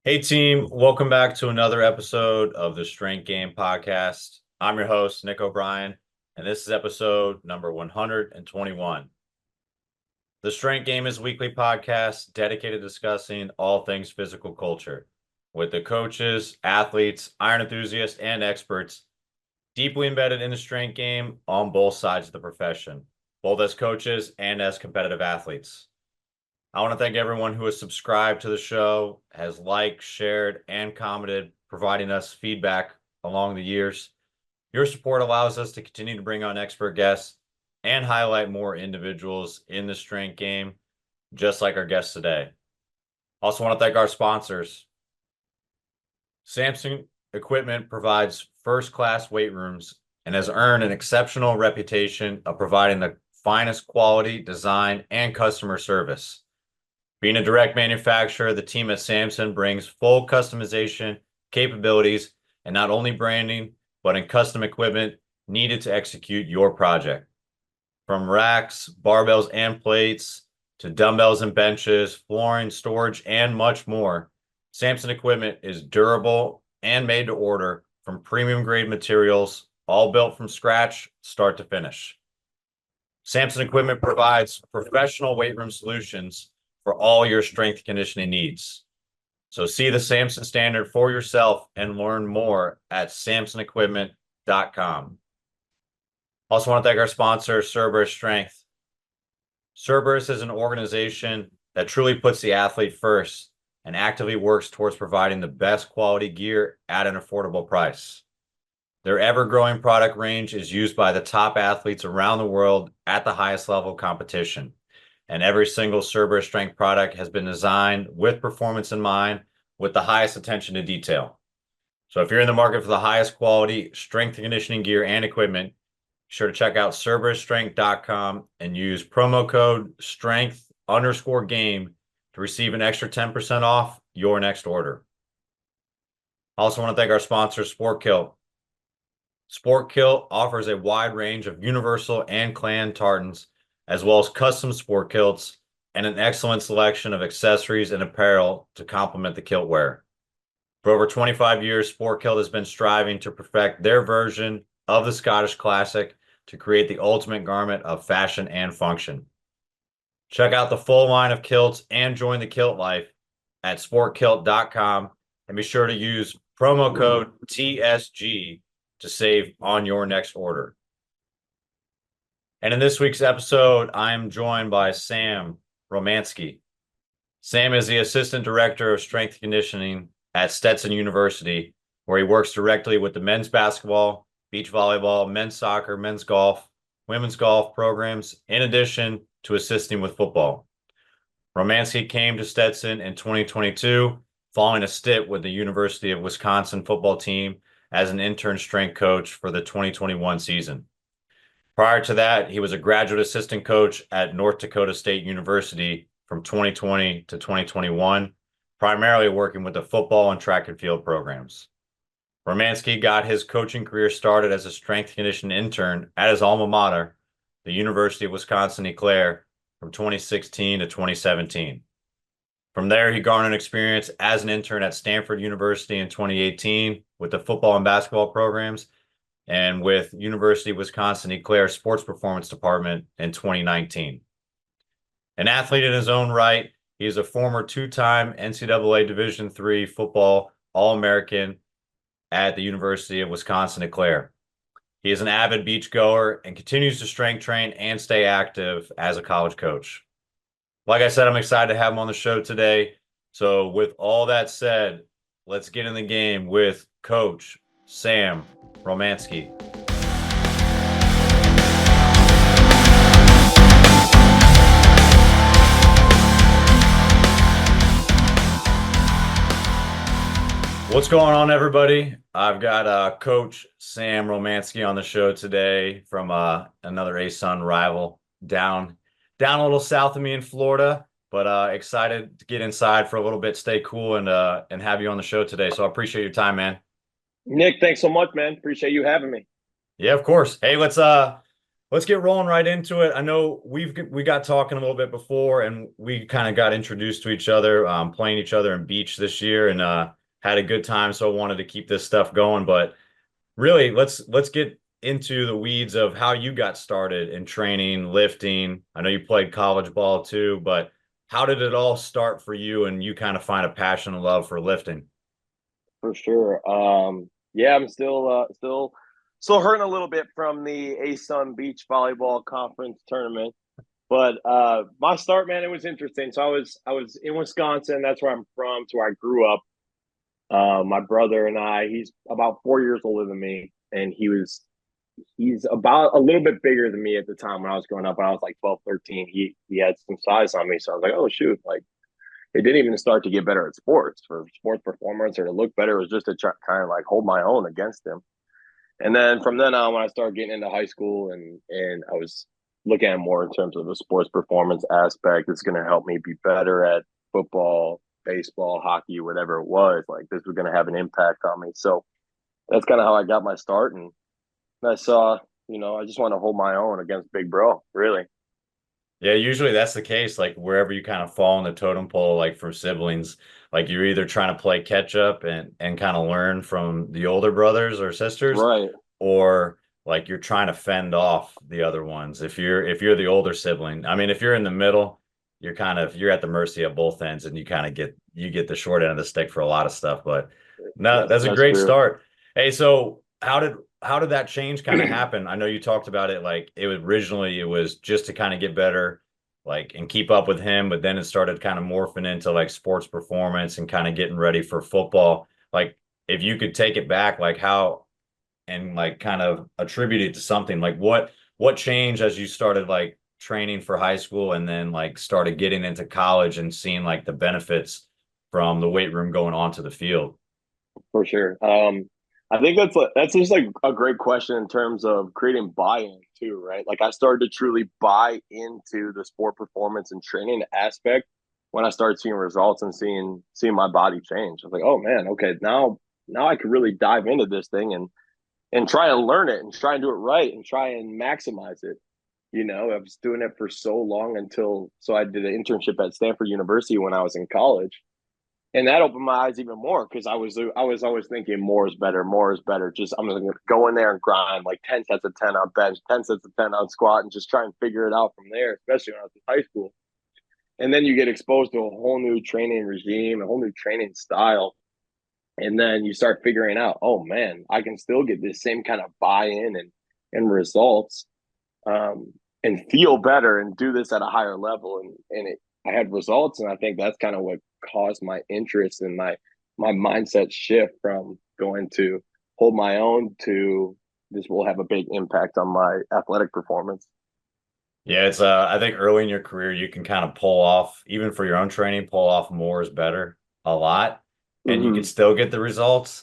Hey team, welcome back to another episode of the Strength Game Podcast. I'm your host, Nick O'Brien, and this is episode number 121. The Strength Game is a weekly podcast dedicated to discussing all things physical culture with the coaches, athletes, iron enthusiasts, and experts deeply embedded in the strength game on both sides of the profession, both as coaches and as competitive athletes. I want to thank everyone who has subscribed to the show, has liked, shared, and commented, providing us feedback along the years. Your support allows us to continue to bring on expert guests and highlight more individuals in the strength game, just like our guests today. Also want to thank our sponsors. Samson Equipment provides first-class weight rooms and has earned an exceptional reputation of providing the finest quality, design, and customer service. Being a direct manufacturer, the team at Samson brings full customization capabilities and not only branding, but in custom equipment needed to execute your project. From racks, barbells, and plates to dumbbells and benches, flooring, storage, and much more, Samson equipment is durable and made to order from premium grade materials, all built from scratch, start to finish. Samson equipment provides professional weight room solutions for all your strength conditioning needs. So see the Samson standard for yourself and learn more at samsonequipment.com. Also want to thank our sponsor, Cerberus Strength. Cerberus is an organization that truly puts the athlete first and actively works towards providing the best quality gear at an affordable price. Their ever-growing product range is used by the top athletes around the world at the highest level competition. And every single Cerberus Strength product has been designed with performance in mind, with the highest attention to detail. So if you're in the market for the highest quality strength and conditioning gear and equipment, be sure to check out CerberusStrength.com and use promo code STRENGTH_game to receive an extra 10% off your next order. I also want to thank our sponsor, Sport Kilt. Sport Kilt offers a wide range of universal and clan tartans, as well as custom sport kilts and an excellent selection of accessories and apparel to complement the kilt wear. For over 25 years, Sport Kilt has been striving to perfect their version of the Scottish classic to create the ultimate garment of fashion and function. Check out the full line of kilts and join the kilt life at sportkilt.com and be sure to use promo code TSG to save on your next order. And in this week's episode, I'm joined by Sam Romanski. Sam is the Assistant Director of Strength Conditioning at Stetson University, where he works directly with the men's basketball, beach volleyball, men's soccer, men's golf, women's golf programs, in addition to assisting with football. Romanski came to Stetson in 2022, following a stint with the University of Wisconsin football team as an intern strength coach for the 2021 season. Prior to that, he was a graduate assistant coach at North Dakota State University from 2020 to 2021, primarily working with the football and track and field programs. Romanski got his coaching career started as a strength conditioning intern at his alma mater, the University of Wisconsin-Eau Claire, from 2016 to 2017. From there, he garnered experience as an intern at Stanford University in 2018 with the football and basketball programs, and with University of Wisconsin-Eau Claire Sports Performance Department in 2019. An athlete in his own right, he is a former two-time NCAA Division III football All-American at the University of Wisconsin-Eau Claire. He is an avid beach goer and continues to strength train and stay active as a college coach. Like I said, I'm excited to have him on the show today. So with all that said, let's get in the game with Coach Sam Romanski. What's going on, everybody? I've got Coach Sam Romanski on the show today from another ASUN rival down a little south of me in Florida, but excited to get inside for a little bit, stay cool, and have you on the show today. So I appreciate your time, man. Nick, thanks so much, man. Appreciate you having me. Yeah, of course. Hey, let's let's get rolling right into it. I know we got talking a little bit before, and we kind of got introduced to each other, playing each other in beach this year, and had a good time. So I wanted to keep this stuff going. But really, let's get into the weeds of how you got started in training, lifting. I know you played college ball too, but how did it all start for you, and you kind of find a passion and love for lifting? For sure. Yeah, I'm still hurting a little bit from the ASUN Beach Volleyball Conference tournament. But my start, man, it was interesting. So I was in Wisconsin. That's where I'm from. It's where I grew up. My brother and he's about 4 years older than me, and he's about a little bit bigger than me at the time when I was growing up. When I was like 12, 13, he had some size on me. So I was like, oh shoot, like it didn't even start to get better at sports for sports performance or to look better. It was just to try kind of like hold my own against him. And then from then on, when I started getting into high school and I was looking at more in terms of the sports performance aspect, it's going to help me be better at football, baseball, hockey, whatever it was. Like this was going to have an impact on me. So that's kind of how I got my start. And I saw, I just want to hold my own against Big Bro, really. Yeah, usually that's the case. Like wherever you kind of fall in the totem pole, like for siblings, like you're either trying to play catch up and kind of learn from the older brothers or sisters, Right. or like you're trying to fend off the other ones. If you're the older sibling, I mean, if you're in the middle, you're at the mercy of both ends, and you get the short end of the stick for a lot of stuff. But no, that's a That's great true. start. Hey, so how did that change kind of happen? I know you talked about it like it was just to kind of get better, like and keep up with him, but then it started kind of morphing into like sports performance and kind of getting ready for football. Like if you could take it back, like how and like kind of attribute it to something, like what changed as you started like training for high school and then like started getting into college and seeing like the benefits from the weight room going onto the field. For sure. I think that's just like a great question in terms of creating buy-in too, right? Like I started to truly buy into the sport performance and training aspect when I started seeing results and seeing my body change. I was like, oh man, okay, now I can really dive into this thing and try and learn it and try and do it right and try and maximize it. I was doing it for so long so I did an internship at Stanford University when I was in college, and that opened my eyes even more because I was always thinking more is better, more is better. Just I'm gonna go in there and grind like 10 sets of 10 on bench, 10 sets of 10 on squat, and just try and figure it out from there. Especially when I was in high school, and then you get exposed to a whole new training regime, a whole new training style, and then you start figuring out, oh man, I can still get this same kind of buy-in and results, and feel better and do this at a higher level, and I had results, and I think that's kind of what caused my interest and my mindset shift from going to hold my own to this will have a big impact on my athletic performance. Yeah, it's I think early in your career you can kind of pull off, even for your own training, pull off more is better a lot, and you can Mm-hmm. still get the results.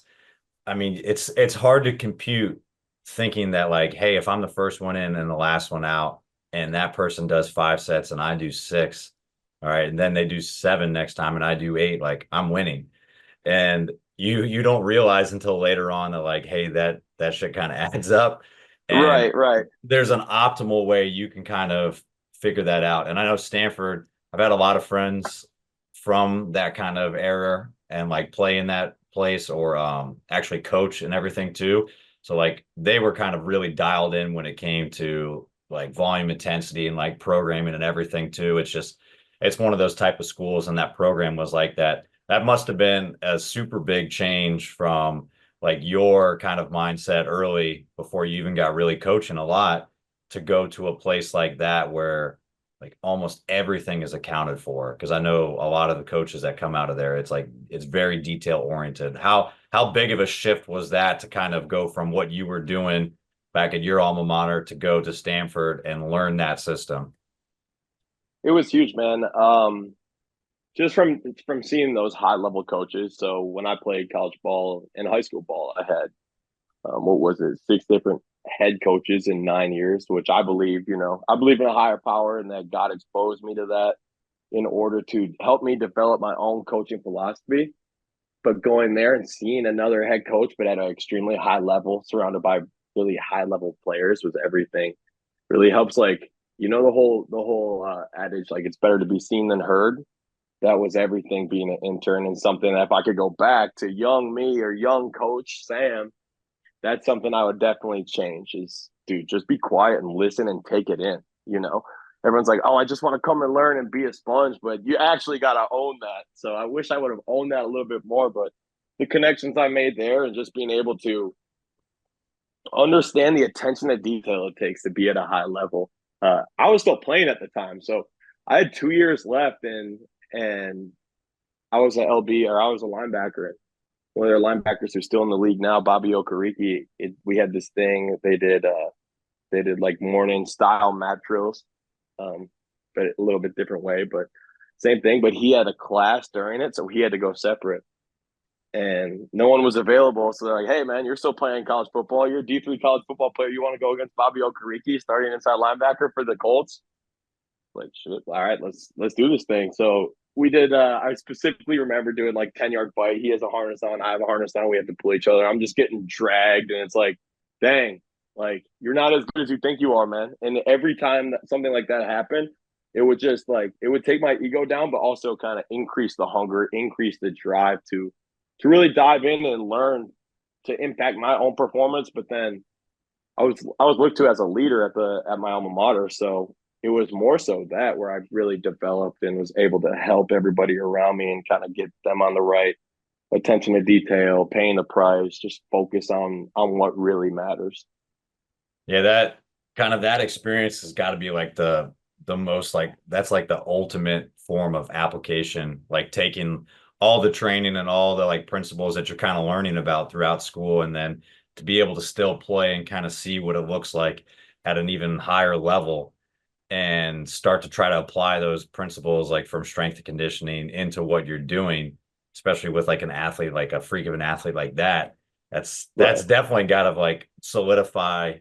I mean, it's hard to compute thinking that like, hey, if I'm the first one in and the last one out, and that person does 5 sets and I do six, all right, and then they do seven next time and I do eight, like I'm winning. And you don't realize until later on that like, hey, that shit kind of adds up. And Right, right. there's an optimal way you can kind of figure that out. And I know Stanford, I've had a lot of friends from that kind of era and like play in that place or actually coach and everything too. So like they were kind of really dialed in when it came to like volume intensity and like programming and everything too. It's one of those type of schools, and that program was like that. That must have been a super big change from like your kind of mindset early before you even got really coaching a lot to go to a place like that where like almost everything is accounted for. Because I know a lot of the coaches that come out of there, it's like it's very detail oriented. How big of a shift was that to kind of go from what you were doing back at your alma mater to go to Stanford and learn that system? It was huge, man. Just from seeing those high level coaches. So when I played college ball and high school ball, I had what was it, 6 different head coaches in 9 years, which I believe in a higher power and that God exposed me to that in order to help me develop my own coaching philosophy. But going there and seeing another head coach, but at an extremely high level, surrounded by really high level players, was everything. really helps. Like, the whole adage, like, it's better to be seen than heard. That was everything being an intern, and something that if I could go back to young me or young coach Sam, that's something I would definitely change is, dude, just be quiet and listen and take it in, you know? Everyone's like, oh, I just want to come and learn and be a sponge, but you actually got to own that. So I wish I would have owned that a little bit more, but the connections I made there and just being able to understand the attention to detail it takes to be at a high level. I was still playing at the time, so I had 2 years left, and I was an LB, or I was a linebacker. One of their linebackers who's still in the league now, Bobby Okereke. We had this thing they did like morning style mat drills, but a little bit different way, but same thing. But he had a class during it, so he had to go separate, and no one was available. So they're like, "Hey, man, you're still playing college football. You're a D3 college football player. You want to go against Bobby Okereke, starting inside linebacker for the Colts?" Like, shit, all right, let's do this thing. So we did. I specifically remember doing like 10-yard bite. He has a harness on, I have a harness on. We have to pull each other. I'm just getting dragged, and it's like, dang, like, you're not as good as you think you are, man. And every time that something like that happened, it would just, like, it would take my ego down, but also kind of increase the hunger, increase the drive to really dive in and learn to impact my own performance. But then I was looked to as a leader at my alma mater, so it was more so that where I really developed and was able to help everybody around me and kind of get them on the right attention to detail, paying the price, just focus on what really matters. Yeah, that experience has got to be like the most like that's like the ultimate form of application, like taking all the training and all the like principles that you're kind of learning about throughout school and then to be able to still play and kind of see what it looks like at an even higher level and start to try to apply those principles like from strength and conditioning into what you're doing, especially with like an athlete, like a freak of an athlete like that. That's Right. definitely got to like solidify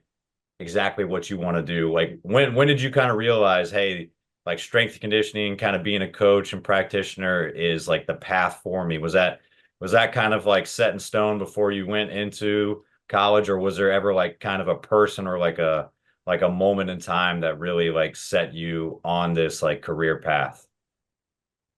exactly what you want to do. Like when did you kind of realize, hey, like strength and conditioning, kind of being a coach and practitioner is like the path for me? Was that kind of like set in stone before you went into college, or was there ever like kind of a person or like a moment in time that really like set you on this like career path?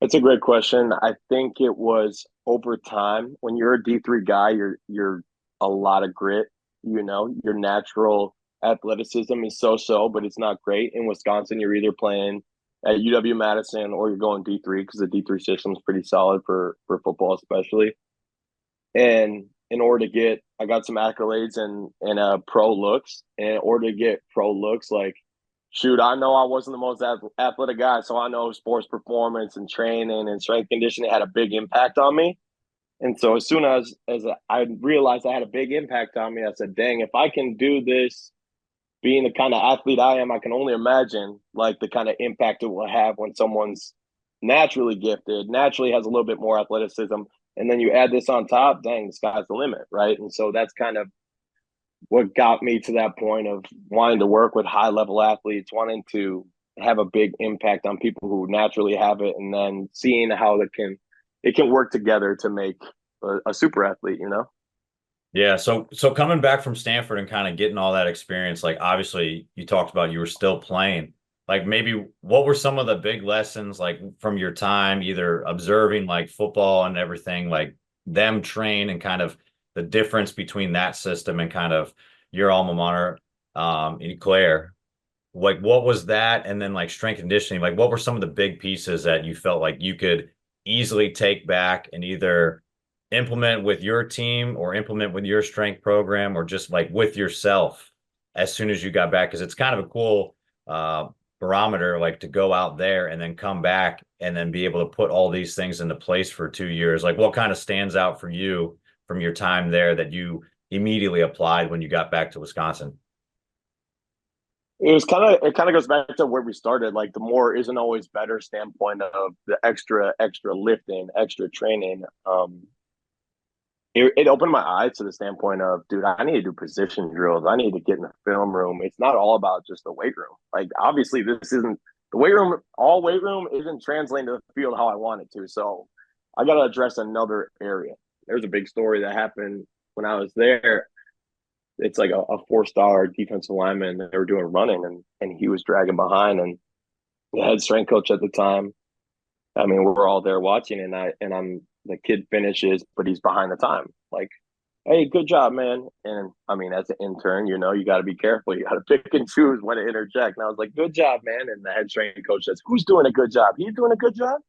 That's a great question. I think it was over time. When you're a D3 guy, you're a lot of grit, your natural athleticism is so, but it's not great. In Wisconsin, you're either playing at UW-Madison or you're going D3 because the D3 system is pretty solid for football, especially. And in order to get, I got some accolades and pro looks. And in order to get pro looks, like, shoot, I know I wasn't the most athletic guy, so I know sports performance and training and strength conditioning had a big impact on me. And so as soon as I realized I had a big impact on me, I said, dang, if I can do this being the kind of athlete I am, I can only imagine like the kind of impact it will have when someone's naturally gifted, naturally has a little bit more athleticism. And then you add this on top, dang, the sky's the limit, right? And so that's kind of what got me to that point of wanting to work with high level athletes, wanting to have a big impact on people who naturally have it, and then seeing how it can work together to make a super athlete. Yeah, so coming back from Stanford and kind of getting all that experience, like obviously you talked about you were still playing. Like maybe what were some of the big lessons like from your time either observing like football and everything, like them train and kind of the difference between that system and kind of your alma mater in Claire. Like what was that? And then like strength and conditioning, like what were some of the big pieces that you felt like you could easily take back and either implement with your team or implement with your strength program or just like with yourself as soon as you got back? Because it's kind of a cool uh barometer like to go out there and then come back and then be able to put all these things into place for 2 years. Like what kind of stands out for you from your time there that you immediately applied when you got back to Wisconsin? It kind of goes back to where we started. Like, the more isn't always better standpoint of the extra lifting, extra training. It opened my eyes to the standpoint of, dude, I need to do position drills. I need to get in the film room. It's not all about just the weight room. Like, obviously, this isn't the weight room. All weight room isn't translating to the field how I want it to. So I got to address another area. There's a big story that happened when I was there. it's like a 4-star defensive lineman. They were doing running, and he was dragging behind, and the head strength coach at the time. I mean, we're all there watching, and I'm the kid finishes, but he's behind the time. Like, hey, good job, man. And I mean, as an intern, you got to be careful. You got to pick and choose when to interject. And I was like, good job, man. And the head strength coach says, who's doing a good job? He's doing a good job.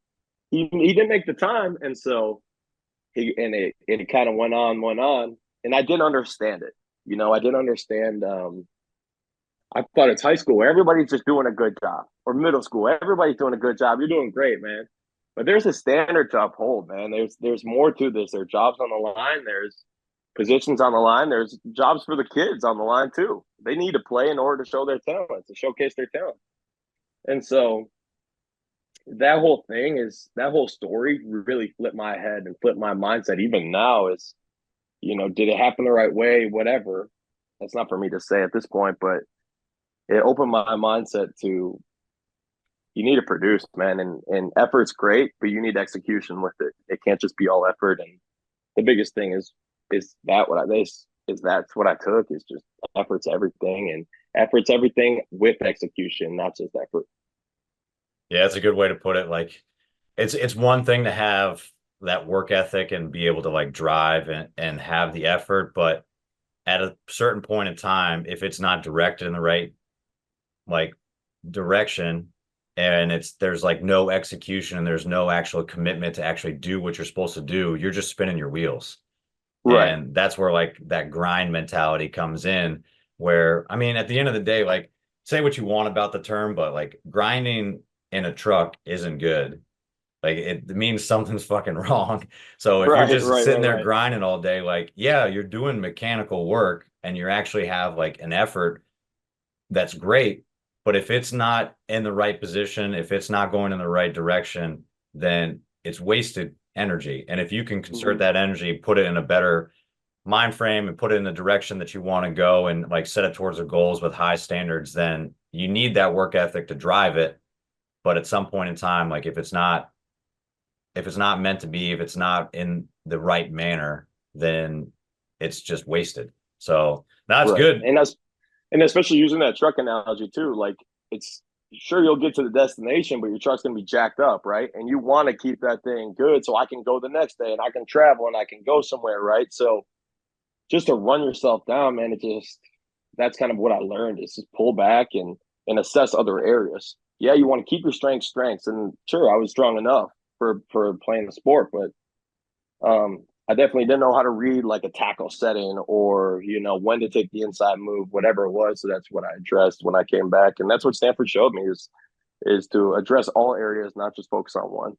He didn't make the time, and so it kind of went on, and I didn't understand it. I didn't understand. I thought it's high school where everybody's just doing a good job, or middle school, everybody's doing a good job. You're doing great, man. But there's a standard to uphold, man. There's more to this. There are jobs on the line. There's positions on the line. There's jobs for the kids on the line too. They need to play in order to show their talent, to showcase their talent. And so that whole story really flipped my head and flipped my mindset. Even now is, did it happen the right way? Whatever. That's not for me to say at this point, but it opened my mindset to, you need to produce, man, and effort's great, but you need execution with it. It can't just be all effort. And the biggest thing is that's what I took, is just effort's everything, and effort's everything with execution, not just effort. Yeah, that's a good way to put it. Like, it's one thing to have that work ethic and be able to like drive and have the effort, but at a certain point in time, if it's not directed in the right like direction, and there's like no execution and there's no actual commitment to actually do what you're supposed to do, you're just spinning your wheels. Right. And that's where like that grind mentality comes in, where, I mean, at the end of the day, like, say what you want about the term, but like grinding in a truck isn't good. Like, it means something's fucking wrong. So if you're Right, just right, sitting right, there right. grinding all day, like, yeah, you're doing mechanical work and you actually have like an effort, that's great. But if it's not in the right position, if it's not going in the right direction, then it's wasted energy. And if you can convert Mm-hmm. that energy, put it in a better mind frame and put it in the direction that you want to go, and like set it towards the goals with high standards, then you need that work ethic to drive it. But at some point in time, like, if it's not meant to be, if it's not in the right manner, then it's just wasted. So that's Right. good. And especially using that truck analogy too, like, it's sure you'll get to the destination, but your truck's gonna be jacked up, right? And you want to keep that thing good so I can go the next day and I can travel and I can go somewhere, right? So just to run yourself down, man, that's kind of what I learned, is just pull back and assess other areas. Yeah, you want to keep your strengths, and sure, I was strong enough for playing the sport, but I definitely didn't know how to read like a tackle setting, or when to take the inside move, whatever it was. So that's what I addressed when I came back, and that's what Stanford showed me, is to address all areas, not just focus on one.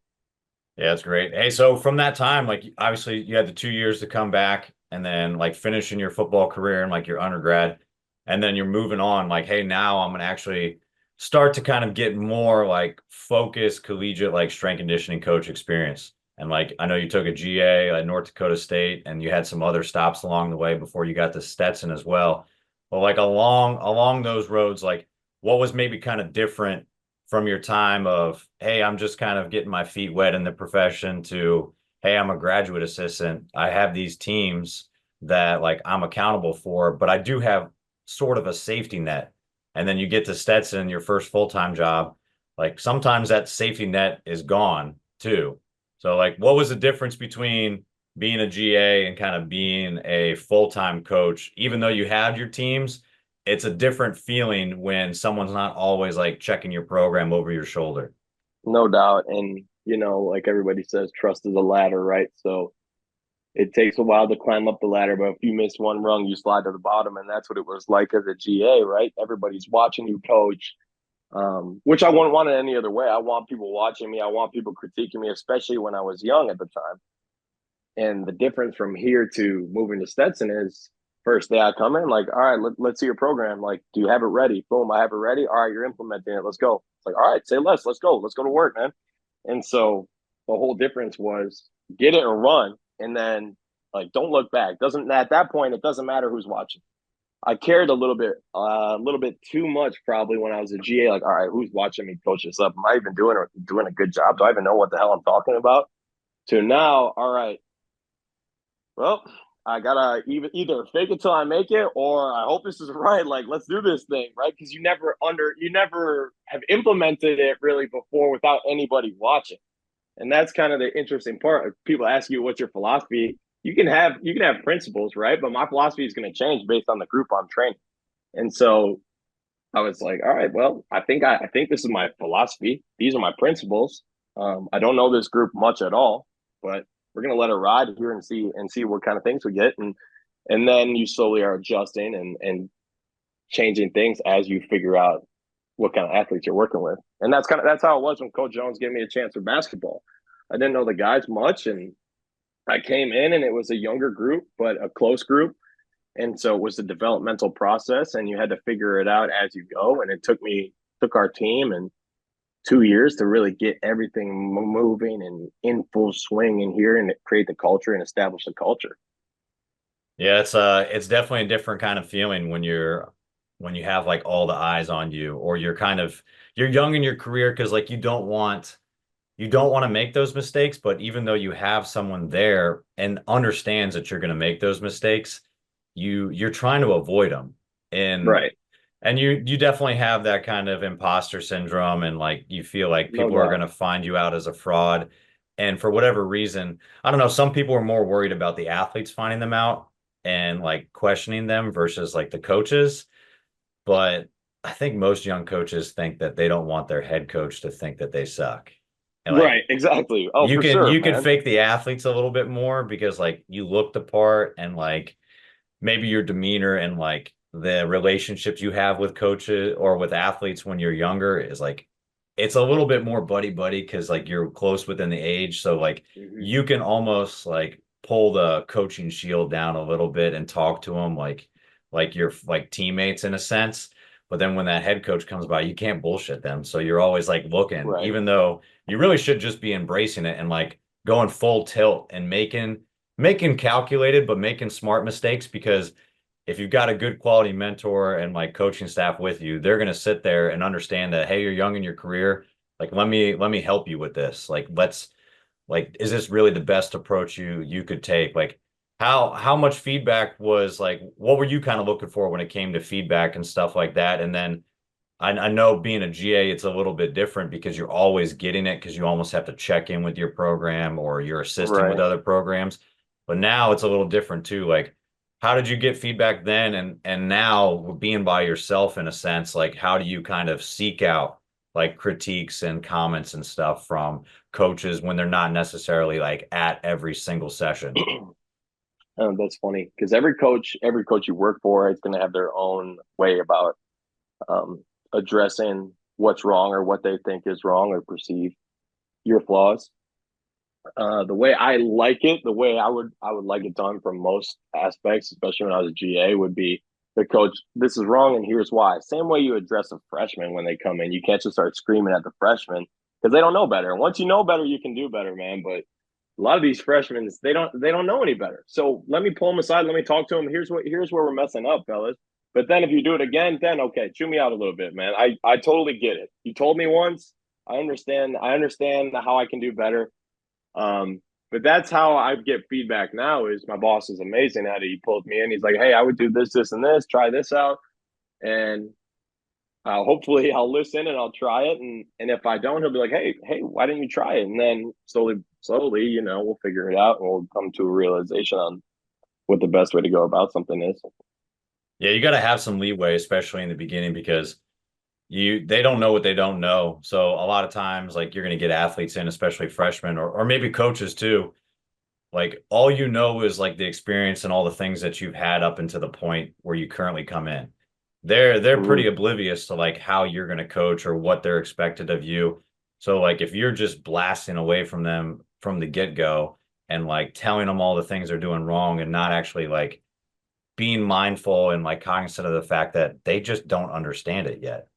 Yeah, that's great. Hey, so from that time, like, obviously you had the 2 years to come back and then like finishing your football career and like your undergrad, and then you're moving on. Like, hey, now I'm gonna actually start to kind of get more like focused collegiate like strength conditioning coach experience. And like, I know you took a GA at North Dakota State, and you had some other stops along the way before you got to Stetson as well. But like, along those roads, like, what was maybe kind of different from your time of, hey, I'm just kind of getting my feet wet in the profession, to, hey, I'm a graduate assistant. I have these teams that like I'm accountable for, but I do have sort of a safety net. And then you get to Stetson, your first full-time job. Like, sometimes that safety net is gone too. So like, what was the difference between being a GA and kind of being a full-time coach? Even though you had your teams, it's a different feeling when someone's not always like checking your program over your shoulder. No doubt. And like everybody says, trust is a ladder, right? So it takes a while to climb up the ladder, but if you miss one rung, you slide to the bottom. And that's what it was like as a GA, right? Everybody's watching you coach, which I wouldn't want it any other way. I want people watching me. I want people critiquing me, especially when I was young at the time. And the difference from here to moving to Stetson is, first day I come in, like, all right, let's see your program. Like, do you have it ready? Boom, I have it ready. All right, you're implementing it. Let's go. It's like, all right, say less. Let's go. Let's go to work, man. And so the whole difference was get it and run, and then like don't look back. Doesn't At that point it doesn't matter who's watching. I cared a little bit too much probably when I was a GA. Like, all right, who's watching me coach this up? Am I even doing a good job? Do I even know what the hell I'm talking about? To now, all right, well, I gotta either fake it till I make it, or I hope this is right. Like, let's do this thing, right? Because you never have implemented it really before without anybody watching, and that's kind of the interesting part. If people ask you what's your philosophy, you can have principles, right? But my philosophy is going to change based on the group I'm training, and so I was like, all right, well, I think this is my philosophy. These are my principles. I don't know this group much at all, but we're gonna let it ride here and see what kind of things we get, and then you slowly are adjusting and changing things as you figure out what kind of athletes you're working with. And that's how it was when Coach Jones gave me a chance for basketball. I didn't know the guys much, and I came in and it was a younger group, but a close group, and so it was a developmental process, and you had to figure it out as you go. And it took our team and 2 years to really get everything moving and in full swing in here and create the culture and establish the culture. Yeah, it's definitely a different kind of feeling when you have like all the eyes on you, or you're young in your career because like you don't want to make those mistakes, but even though you have someone there and understands that you're going to make those mistakes, you're trying to avoid them. And Right. you definitely have that kind of imposter syndrome, and like you feel like No people are going doubt. to find you out as a fraud. And for whatever reason, I don't know, some people are more worried about the athletes finding them out and like questioning them versus like the coaches. But I think most young coaches think that they don't want their head coach to think that they suck. And like Right. Exactly. Oh, you for can sure, you can man. fake the athletes a little bit more because like you look the part, and like maybe your demeanor and like the relationships you have with coaches or with athletes when you're younger is like it's a little bit more buddy buddy because like you're close within the age. So like Mm-hmm. you can almost like pull the coaching shield down a little bit and talk to them like you're like teammates in a sense. But then when that head coach comes by, you can't bullshit them. So you're always like looking, Right. even though you really should just be embracing it and like going full tilt and making calculated but making smart mistakes, because if you've got a good quality mentor and like coaching staff with you, they're going to sit there and understand that, hey, you're young in your career. Like, let me help you with this. Like, is this really the best approach you could take? Like, how much feedback was like, what were you kind of looking for when it came to feedback and stuff like that? And then I know being a GA, it's a little bit different because you're always getting it because you almost have to check in with your program or you're assisting with Right. other programs. But now it's a little different too. Like, how did you get feedback then? And now being by yourself in a sense, like how do you kind of seek out like critiques and comments and stuff from coaches when they're not necessarily like at every single session? That's funny because every coach you work for is going to have their own way about um, addressing what's wrong or what they think is wrong or perceive your flaws. The way I like it, the way I would like it done from most aspects, especially when I was a GA, would be the coach. This is wrong, and here's why. Same way you address a freshman when they come in. You can't just start screaming at the freshman because they don't know better. And once you know better, you can do better, man. But a lot of these freshmen, they don't know any better. So let me pull them aside. Let me talk to them. Here's where we're messing up, fellas. But then if you do it again, then okay, chew me out a little bit, man. I totally get it. You told me once. I understand. I understand how I can do better. But that's how I get feedback now. Is my boss is amazing at it. He pulled me in. He's like, "Hey, I would do this, this, and this. Try this out." And hopefully, I'll listen and I'll try it. And if I don't, he'll be like, "Hey, why didn't you try it?" And then slowly, we'll figure it out and we'll come to a realization on what the best way to go about something is. Yeah, you got to have some leeway, especially in the beginning, because they don't know what they don't know. So a lot of times, like you're going to get athletes in, especially freshmen or maybe coaches too. Like all you know is like the experience and all the things that you've had up until the point where you currently come in. They're Mm-hmm. pretty oblivious to like how you're going to coach or what they're expected of you. So like if you're just blasting away from them from the get-go and like telling them all the things they're doing wrong and not actually like being mindful and like cognizant of the fact that they just don't understand it yet.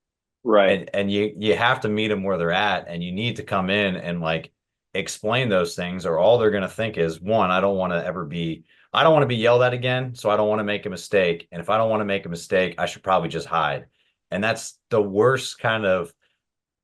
Right. And you have to meet them where they're at, and you need to come in and like explain those things, or all they're going to think is, one, I don't want to be yelled at again, so I don't want to make a mistake. And if I don't want to make a mistake, I should probably just hide. And that's the worst kind of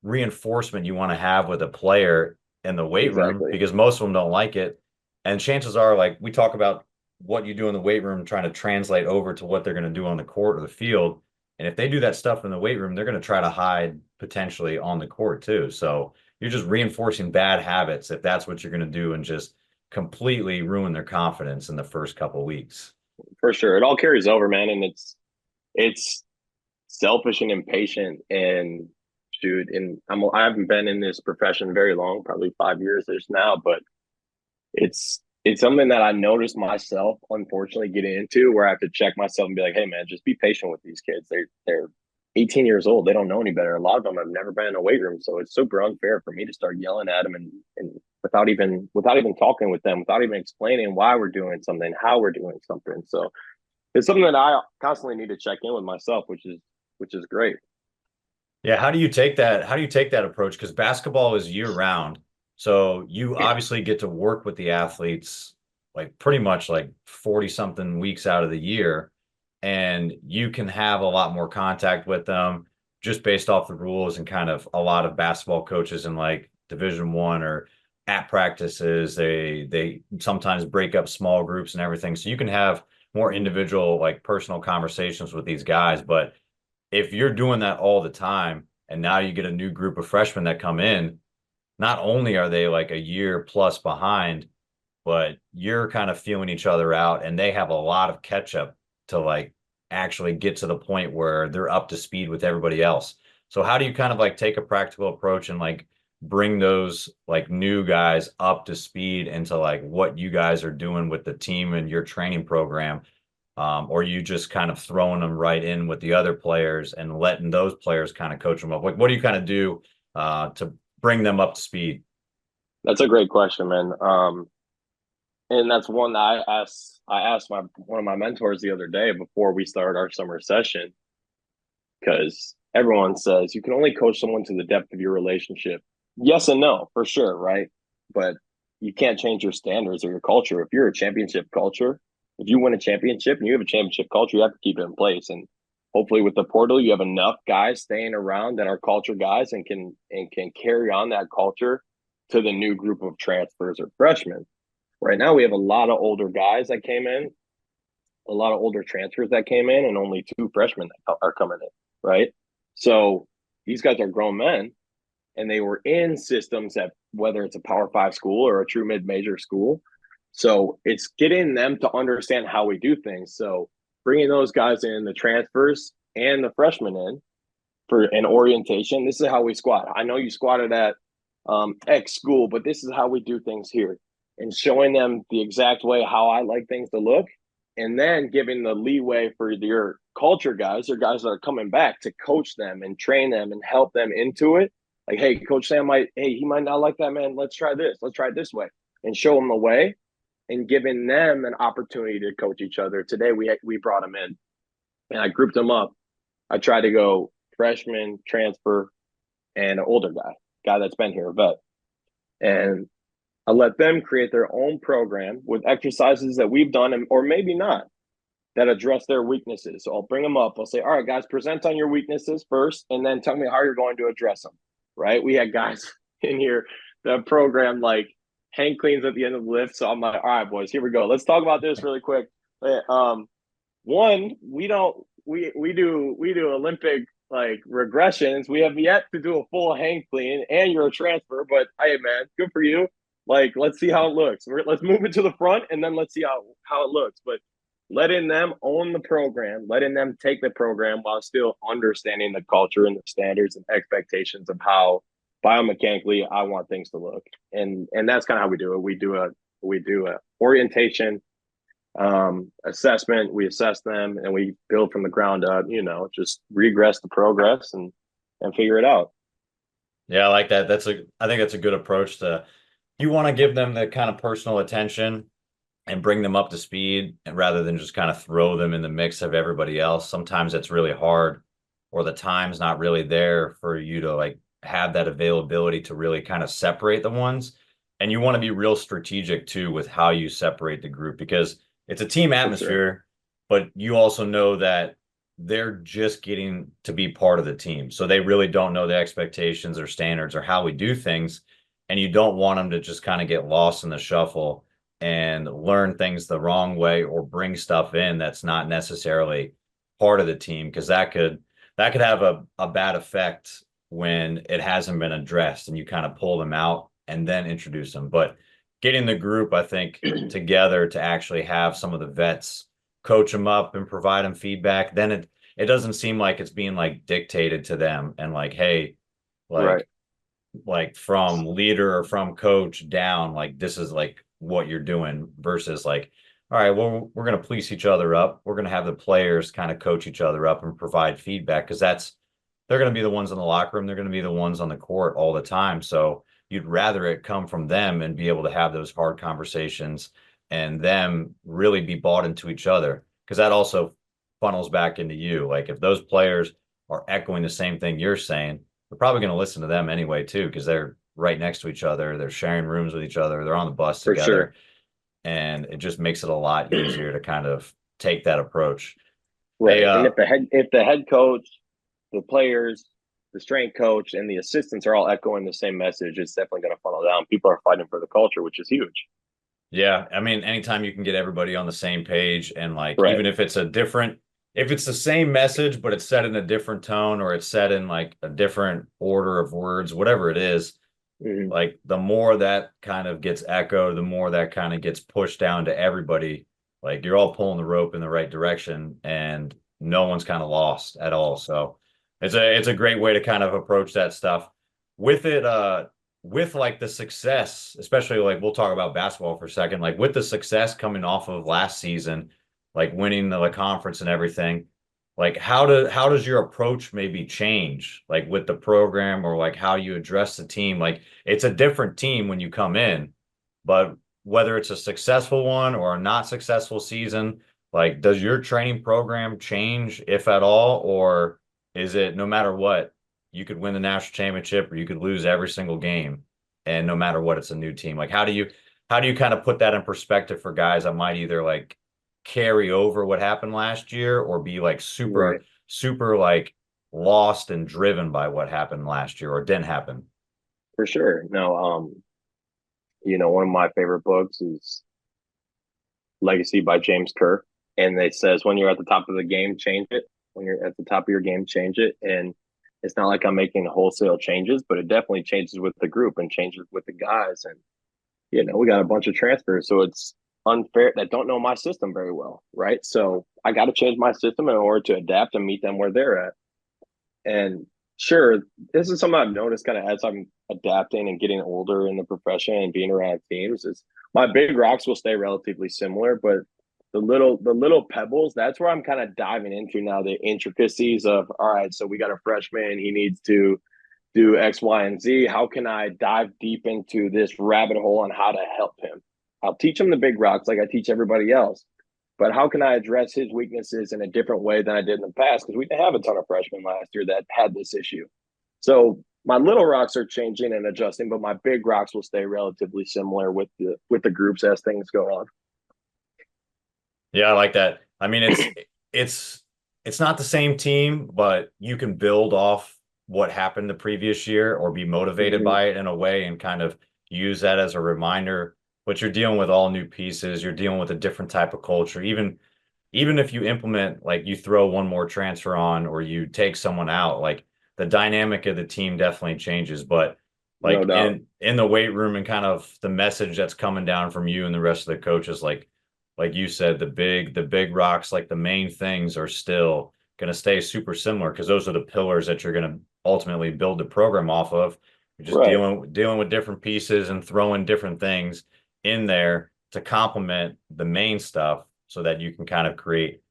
reinforcement you want to have with a player in the weight room, Exactly. because most of them don't like it. And chances are, like we talk about what you do in the weight room trying to translate over to what they're going to do on the court or the field. And if they do that stuff in the weight room, they're going to try to hide potentially on the court too. So you're just reinforcing bad habits if that's what you're going to do and just completely ruin their confidence in the first couple of weeks. For sure. It all carries over, man. And it's selfish and impatient. And shoot, and I haven't been in this profession very long, probably 5 years ish now, but it's something that I noticed myself, unfortunately, getting into where I have to check myself and be like, hey man, just be patient with these kids. They're 18 years old. They don't know any better. A lot of them have never been in a weight room. So it's super unfair for me to start yelling at them and without even talking with them, without even explaining why we're doing something, how we're doing something. So it's something that I constantly need to check in with myself, which is great. Yeah, how do you take that? How do you take that approach? Because basketball is year round. So you obviously get to work with the athletes like pretty much like 40 something weeks out of the year. And you can have a lot more contact with them just based off the rules and kind of a lot of basketball coaches in like Division 1 or at practices, they sometimes break up small groups and everything. So you can have more individual, like personal conversations with these guys. But if you're doing that all the time and now you get a new group of freshmen that come in, not only are they like a year plus behind, but you're kind of feeling each other out and they have a lot of catch up to like actually get to the point where they're up to speed with everybody else. So how do you kind of like take a practical approach and like bring those like new guys up to speed into like what you guys are doing with the team and your training program? Or you just kind of throwing them right in with the other players and letting those players kind of coach them up? Like, what do you kind of do to bring them up to speed? That's a great question, man. And that's one that I asked my one of my mentors the other day before we started our summer session, because everyone says you can only coach someone to the depth of your relationship. Yes and no, for sure, right? But you can't change your standards or your culture. If you're a championship culture, if you win a championship and you have a championship culture, you have to keep it in place. And hopefully with the portal, you have enough guys staying around that are culture guys and can carry on that culture to the new group of transfers or freshmen. Right now, we have a lot of older guys that came in, a lot of older transfers that came in, and only two freshmen that are coming in, right? So these guys are grown men, and they were in systems that, whether it's a Power Five school or a true mid-major school. So it's getting them to understand how we do things. So bringing those guys in, the transfers and the freshmen in for an orientation. This is how we squat. I know you squatted at X school, but this is how we do things here, and showing them the exact way how I like things to look, and then giving the leeway for your culture guys or guys that are coming back to coach them and train them and help them into it. Like, hey, Coach Sam he might not like that, man. Let's try this. Let's try it this way, and show them the way, and giving them an opportunity to coach each other. Today we brought them in, and I grouped them up. I tried to go freshman, transfer, and an older guy that's been here, a vet, and I let them create their own program with exercises that we've done, or maybe not, that address their weaknesses. So I'll bring them up. I'll say, all right, guys, present on your weaknesses first, and then tell me how you're going to address them, right? We had guys in here that programmed like hang cleans at the end of the lift. So I'm like, all right, boys, here we go. Let's talk about this really quick. One, we do Olympic like regressions. We have yet to do a full hang clean, and you're a transfer, but hey, man, good for you. Like, let's see how it looks. Let's move it to the front, and then let's see how it looks. But letting them own the program, letting them take the program while still understanding the culture and the standards and expectations of how biomechanically I want things to look. And that's kind of how we do it. We do a orientation, assessment. We assess them, and we build from the ground up. Just regress the progress and figure it out. Yeah, I like that. I think that's a good approach to, you want to give them the kind of personal attention and bring them up to speed, and rather than just kind of throw them in the mix of everybody else. Sometimes it's really hard, or the time's not really there for you to like have that availability to really kind of separate the ones. And you want to be real strategic too with how you separate the group, because it's a team For sure. atmosphere, but you also know that they're just getting to be part of the team. So they really don't know the expectations or standards or how we do things. And you don't want them to just kind of get lost in the shuffle and learn things the wrong way or bring stuff in that's not necessarily part of the team, because that could have a bad effect when it hasn't been addressed and you kind of pull them out and then introduce them. But getting the group, I think, together to actually have some of the vets coach them up and provide them feedback, then it doesn't seem like it's being like dictated to them and like, hey, Right. like from leader or from coach down, like this is like what you're doing versus like, all right, well, we're going to police each other up. We're going to have the players kind of coach each other up and provide feedback, because they're going to be the ones in the locker room. They're going to be the ones on the court all the time. So you'd rather it come from them and be able to have those hard conversations and them really be bought into each other, because that also funnels back into you. Like if those players are echoing the same thing you're saying, we're probably going to listen to them anyway too, because they're right next to each other. They're sharing rooms with each other. They're on the bus For sure. together, and it just makes it a lot easier to kind of take that approach. Hey, Right. And if the head coach, the players, the strength coach, and the assistants are all echoing the same message, it's definitely going to funnel down. People are fighting for the culture, which is huge. yeah, I mean, anytime you can get everybody on the same page, and like Right. even if it's if it's the same message but it's said in a different tone, or it's said in like a different order of words, whatever it is, Mm-hmm. like the more that kind of gets echoed, the more that kind of gets pushed down to everybody. Like you're all pulling the rope in the right direction, and no one's kind of lost at all. So it's a great way to kind of approach that stuff with it. With like the success, especially like we'll talk about basketball for a second, like with the success coming off of last season, like winning the conference and everything, like how does your approach maybe change like with the program, or like how you address the team? Like it's a different team when you come in, but whether it's a successful one or a not successful season, like does your training program change if at all, or is it no matter what, you could win the national championship or you could lose every single game, and no matter what, it's a new team? Like how do you kind of put that in perspective for guys that might either like carry over what happened last year or be like Right. super like lost and driven by what happened last year or didn't happen? For sure. No, one of my favorite books is Legacy by James Kerr. And it says when you're at the top of the game, change it. When you're at the top of your game, change it. And it's not like I'm making wholesale changes, but it definitely changes with the group and changes with the guys. And we got a bunch of transfers, so it's unfair that don't know my system very well, right? So I got to change my system in order to adapt and meet them where they're at. And sure, this is something I've noticed kind of as I'm adapting and getting older in the profession and being around teams is my big rocks will stay relatively similar, but the little pebbles, that's where I'm kind of diving into now, the intricacies of, all right, so we got a freshman, he needs to do X, Y, and Z. How can I dive deep into this rabbit hole on how to help him? I'll teach him the big rocks like I teach everybody else. But how can I address his weaknesses in a different way than I did in the past? Because we didn't have a ton of freshmen last year that had this issue. So my little rocks are changing and adjusting, but my big rocks will stay relatively similar with the groups as things go on. Yeah, I like that. I mean, it's it's not the same team, but you can build off what happened the previous year or be motivated Mm-hmm. by it in a way and kind of use that as a reminder. But you're dealing with all new pieces, you're dealing with a different type of culture. Even if you implement, like you throw one more transfer on or you take someone out, like the dynamic of the team definitely changes. But No like doubt. in the weight room and kind of the message that's coming down from you and the rest of the coaches, like you said, the big rocks, like the main things are still going to stay super similar, because those are the pillars that you're going to ultimately build the program off of. You're just Right. dealing with different pieces and throwing different things in there to complement the main stuff, so that you can kind of create,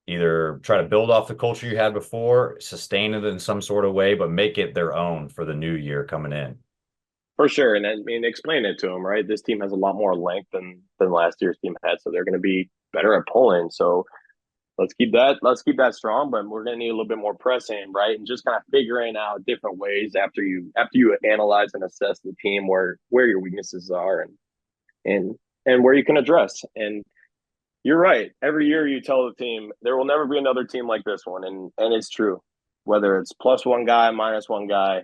either try to build off the culture you had before, sustain it in some sort of way, but make it their own for the new year coming in. For sure. And I mean, explain it to them, right? This team has a lot more length than last year's team had. So they're going to be better at pulling. So let's keep that strong, but we're going to need a little bit more pressing, right? And just kind of figuring out different ways after you analyze and assess the team where your weaknesses are and and where you can address. And you're right. Every year you tell the team there will never be another team like this one, and it's true. Whether it's plus one guy, minus one guy,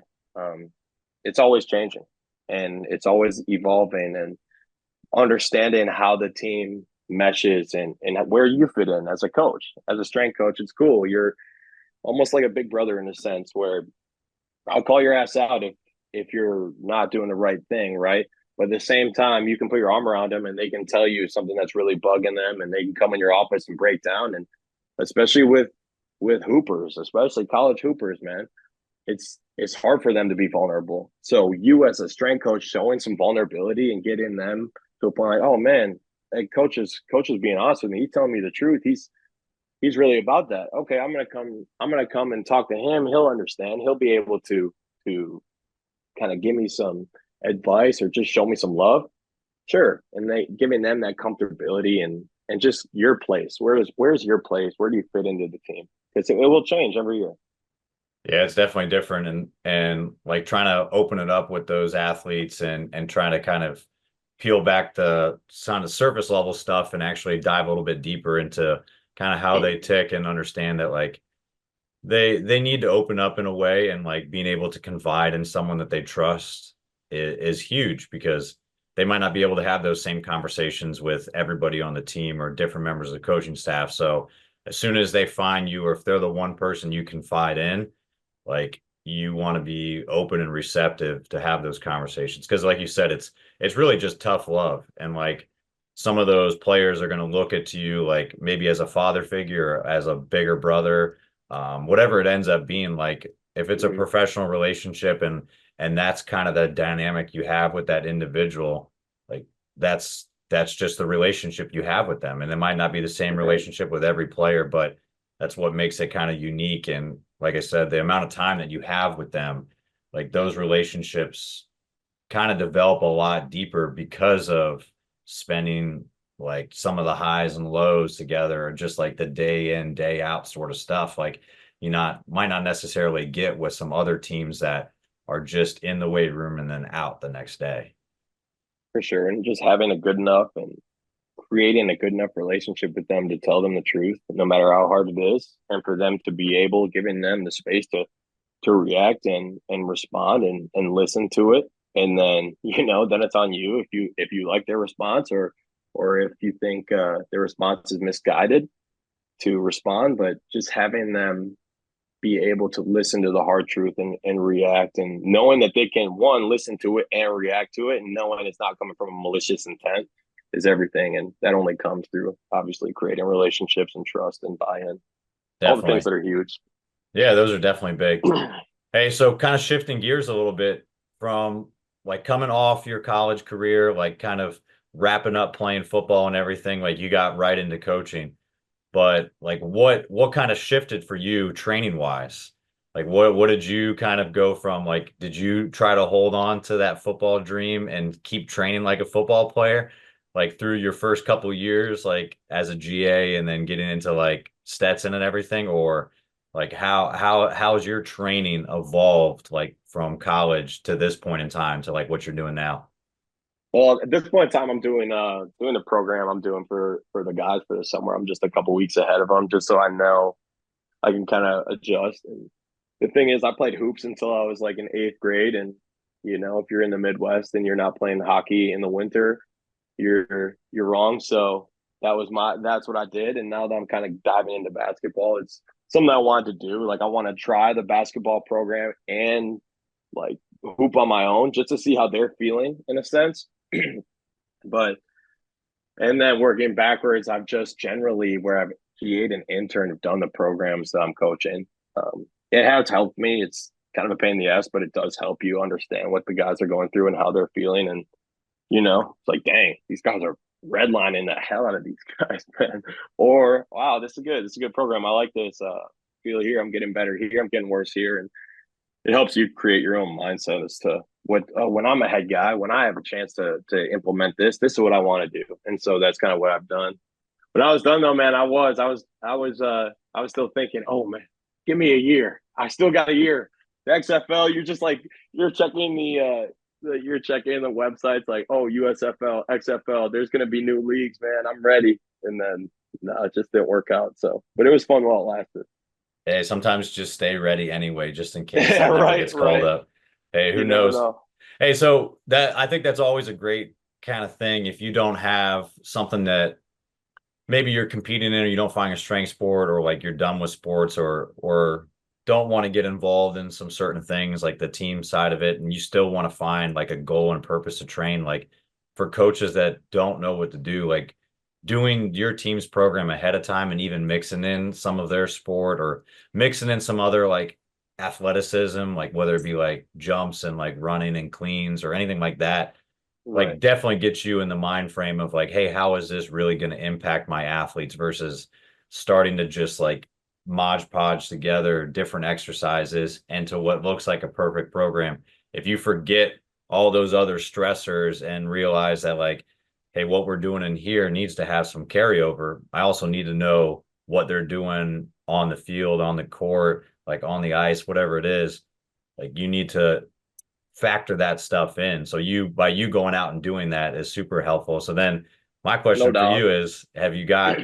it's always changing and it's always evolving. And understanding how the team meshes and where you fit in as a coach, as a strength coach. It's cool. You're almost like a big brother in a sense where I'll call your ass out if you're not doing the right thing, right? But at the same time, you can put your arm around them and they can tell you something that's really bugging them, and they can come in your office and break down. And especially with hoopers, especially college hoopers, man, it's hard for them to be vulnerable. So you as a strength coach showing some vulnerability and getting them to a point like, oh man, hey, coach is being honest with me. He's telling me the truth. He's really about that. Okay, I'm gonna come and talk to him. He'll understand. He'll be able to kind of give me some advice or just show me some love. Sure. And they giving them that comfortability and just your place. Where's your place? Where do you fit into the team? Because it will change every year. Yeah, it's definitely different, and like trying to open it up with those athletes and trying to kind of peel back the kind of surface level stuff and actually dive a little bit deeper into kind of how they tick and understand that like they need to open up in a way, and like being able to confide in someone that they trust is huge, because they might not be able to have those same conversations with everybody on the team or different members of the coaching staff. So as soon as they find you, or if they're the one person you confide in, like you want to be open and receptive to have those conversations, because like you said, it's really just tough love, and like some of those players are going to look at you like maybe as a father figure, as a bigger brother, whatever it ends up being. Like if it's a Mm-hmm. professional relationship, and that's kind of the dynamic you have with that individual, like that's just the relationship you have with them, and it might not be the same Right. relationship with every player, but that's what makes it kind of unique. And like I said, the amount of time that you have with them, like those relationships kind of develop a lot deeper because of spending like some of the highs and lows together, or just like the day in, day out sort of stuff. Like you not might not necessarily get with some other teams that are just in the weight room and then out the next day. For sure. And just having a good enough and creating a good enough relationship with them to tell them the truth, no matter how hard it is, and for them to be able, giving them the space to react and respond and listen to it. And then, then it's on you if you like their response, or if you think their response is misguided to respond. But just having them be able to listen to the hard truth and react, and knowing that they can, one, listen to it and react to it, and knowing it's not coming from a malicious intent is everything. And that only comes through obviously creating relationships and trust and buy-in, all the things Definitely. that are huge. Yeah, those are definitely big. Hey, so kind of shifting gears a little bit from like coming off your college career, like kind of wrapping up playing football and everything, like you got right into coaching. But like what kind of shifted for you training wise? Like what did you kind of go from? Like did you try to hold on to that football dream and keep training like a football player like through your first couple years like as a GA, and then getting into like Stetson and everything? Or like how's your training evolved like from college to this point in time to like what you're doing now? Well, at this point in time, I'm doing the program I'm doing for the guys for the summer. I'm just a couple weeks ahead of them, just so I know I can kind of adjust. And the thing is, I played hoops until I was like in eighth grade, and if you're in the Midwest and you're not playing hockey in the winter, you're wrong. So that's what I did. And now that I'm kind of diving into basketball, it's something I wanted to do. Like I want to try the basketball program and like hoop on my own just to see how they're feeling in a sense. But and then working backwards, I've just generally where I've created an intern, have done the programs that I'm coaching. It has helped me. It's kind of a pain in the ass, but it does help you understand what the guys are going through and how they're feeling. And it's like, dang, these guys are redlining the hell out of these guys, man. Or wow, this is good. This is a good program. I like this. Feel here. I'm getting better here. I'm getting worse here, and it helps you create your own mindset as to what when I'm a head guy, when I have a chance to implement this is what I want to do. And so that's kind of what I've done. When I was done though, man, I was still thinking, oh man, give me a year. I still got a year. The XFL, you're just like you're checking you're checking the websites like, oh, USFL, XFL, there's gonna be new leagues, man. I'm ready. And then no, it just didn't work out. So but it was fun while it lasted. Hey, sometimes just stay ready anyway, just in case Yeah, that never right, gets called right. up. Hey, who You never knows? know. Hey, so that I think that's always a great kind of thing, if you don't have something that maybe you're competing in or you don't find a strength sport, or like you're done with sports, or don't want to get involved in some certain things like the team side of it, and you still want to find like a goal and purpose to train, like for coaches that don't know what to do, like doing your team's program ahead of time and even mixing in some of their sport or mixing in some other like athleticism, like whether it be like jumps and like running and cleans or anything like that, like Right. definitely gets you in the mind frame of like, hey, how is this really going to impact my athletes versus starting to just like modge podge together different exercises into what looks like a perfect program. If you forget all those other stressors and realize that like, hey, what we're doing in here needs to have some carryover. I also need to know what they're doing on the field, on the court, like on the ice, whatever it is. Like you need to factor that stuff in. So by you going out and doing that is super helpful. So then my No question for doubt. you is, have you got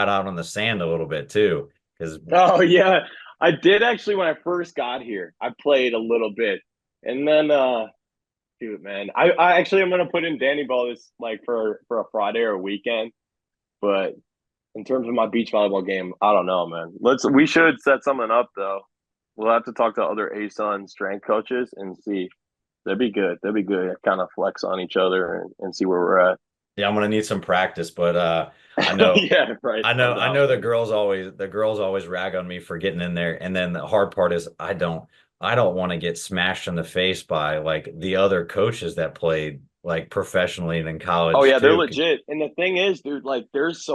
out on the sand a little bit too? Because Oh yeah, I did actually when I first got here. I played a little bit, and then dude, man, I actually I'm gonna put in Danny Ball this like for a Friday or a weekend. But in terms of my beach volleyball game, I don't know, man. We should set something up though. We'll have to talk to other ASUN strength coaches and see. That'd be good. That'd be good. Kind of flex on each other and see where we're at. yeah, I'm gonna need some practice, but I know Yeah, right. I No know I doubt, know man. the girls always rag on me for getting in there. And then the hard part is I don't want to get smashed in the face by like the other coaches that played like professionally and in Oh college yeah, they're too. legit. And the thing is, dude, like there's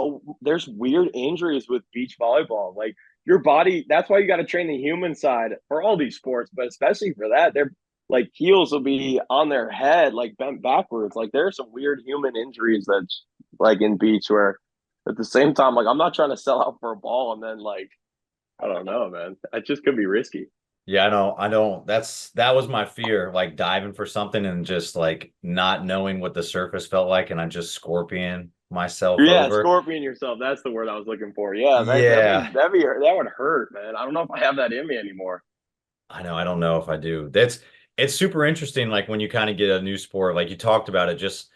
weird injuries with beach volleyball. Like your body, that's why you got to train the human side for all these sports, but especially for that, their like heels will be on their head, like bent backwards. Like there are some weird human injuries that's like in beach where at the same time, like I'm not trying to sell out for a ball and then like I don't know, man. That just could be risky. Yeah, I don't. That was my fear, like diving for something and just like not knowing what the surface felt like, and I just scorpion myself Yeah, over. scorpion yourself. That's the word I was looking for. Yeah, Yeah, that would hurt, man. I don't know if I have that in me anymore. I know. I don't know if I do. It's super interesting, like when you kind of get a new sport, like you talked about it, just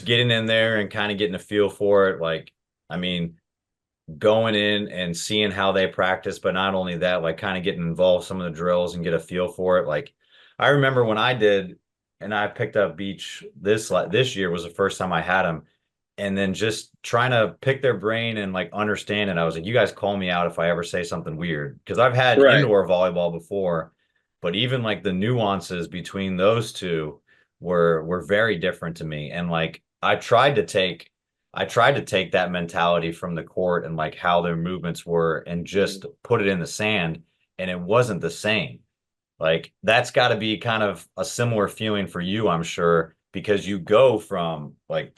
getting in there and kind of getting a feel for it. Like, I mean, going in and seeing how they practice, but not only that, like kind of getting involved some of the drills and get a feel for it. Like I remember when I did, and I picked up beach this year was the first time I had them, and then just trying to pick their brain and like understand it. I was like, you guys call me out if I ever say something weird because I've had Right. indoor volleyball before, but even like the nuances between those two were very different to me. And like I tried to take that mentality from the court and like how their movements were and Mhm. just put it in the sand, and it wasn't the same. Like that's got to be kind of a similar feeling for you, I'm sure, because you go from a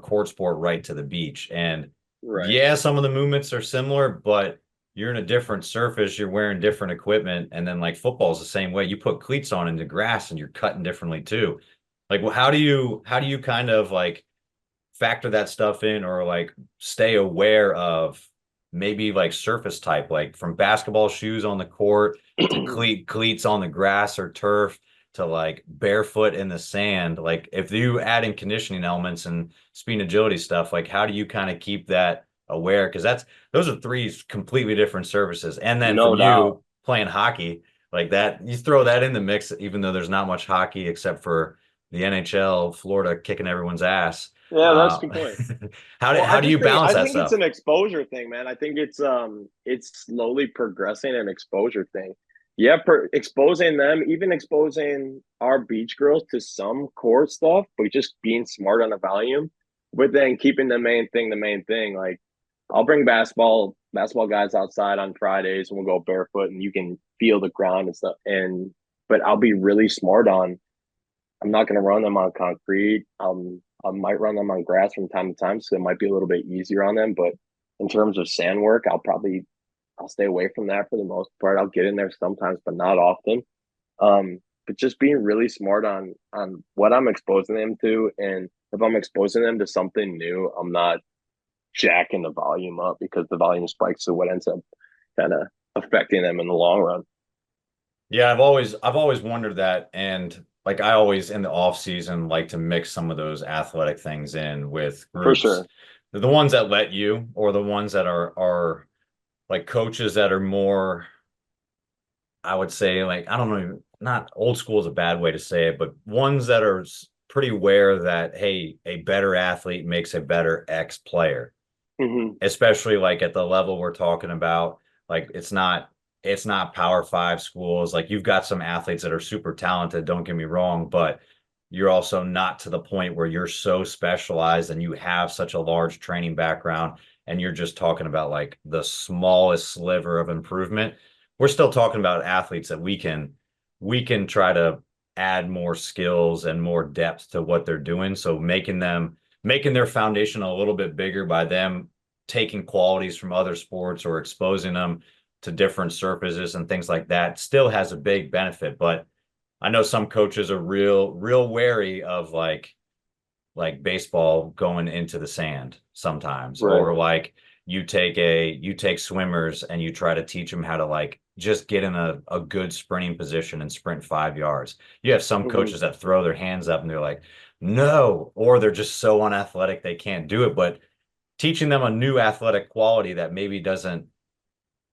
court sport right to the beach. And Right. yeah, some of the movements are similar, but you're in a different surface, you're wearing different equipment. And then like football is the same way. You put cleats on in the grass and you're cutting differently too. Like, well, how do you kind of like factor that stuff in or like stay aware of maybe like surface type, like from basketball shoes on the court to cleats on the grass or turf to like barefoot in the sand. Like if you add in conditioning elements and speed and agility stuff, like how do you kind of keep that aware? Because those are three completely different services. And then from No doubt. you playing hockey like that, you throw that in the mix, even though there's not much hockey except for the NHL, Florida kicking everyone's ass. Yeah, that's a uh, good point. how do Well, how do you balance I that think it's stuff? an exposure thing, man. I think it's slowly progressing an exposure thing. Yeah, exposing them, even exposing our beach girls to some core stuff, but just being smart on the volume, but then keeping the main thing. Like I'll bring basketball guys outside on Fridays and we'll go barefoot and you can feel the ground and stuff. And but I'll be really smart on I'm not going to run them on concrete. I might run them on grass from time to time, so it might be a little bit easier on them. But in terms of sand work, I'll stay away from that for the most part. I'll get in there sometimes, but not often. But just being really smart on what I'm exposing them to, and if I'm exposing them to something new, I'm not jacking the volume up because the volume spikes. So what ends up kind of affecting them in the long run. Yeah, I've always wondered that. And like I always in the off season like to mix some of those athletic things in with For groups. sure. The ones that let you, or the ones that are like coaches that are more, I would say, like, I don't know, not old school is a bad way to say it, but ones that are pretty aware that, hey, a better athlete makes a better X player, Hmm. especially like at the level we're talking about. Like it's not Power Five schools. Like you've got some athletes that are super talented, don't get me wrong, but you're also not to the point where you're so specialized and you have such a large training background and you're just talking about like the smallest sliver of improvement. We're still talking about athletes that we can try to add more skills and more depth to what they're doing. So making their foundation a little bit bigger by them taking qualities from other sports or exposing them to different surfaces and things like that still has a big benefit. But I know some coaches are real wary of like baseball going into the sand sometimes, Right. or like you take swimmers and you try to teach them how to like just get in a good sprinting position and sprint 5 yards. You have some Hmm. coaches that throw their hands up and they're like, no, or they're just so unathletic they can't do it. But teaching them a new athletic quality that maybe doesn't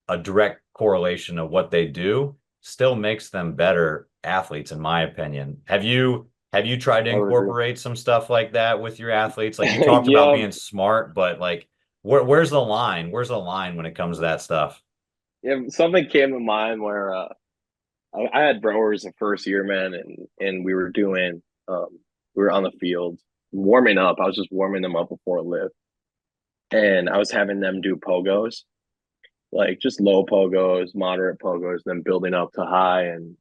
a direct correlation of what they do still makes them better athletes, in my opinion. Have you tried to I would agree. incorporate some stuff like that with your athletes? Like you talked about Yeah. being smart, but like where's the line? Where's the line when it comes to that stuff? Yeah. Something came to mind where I had Brewers the first year, man, and we were on the field warming up. I was just warming them up before a lift, and I was having them do pogos, like just low pogos, moderate pogos, then building up to high, and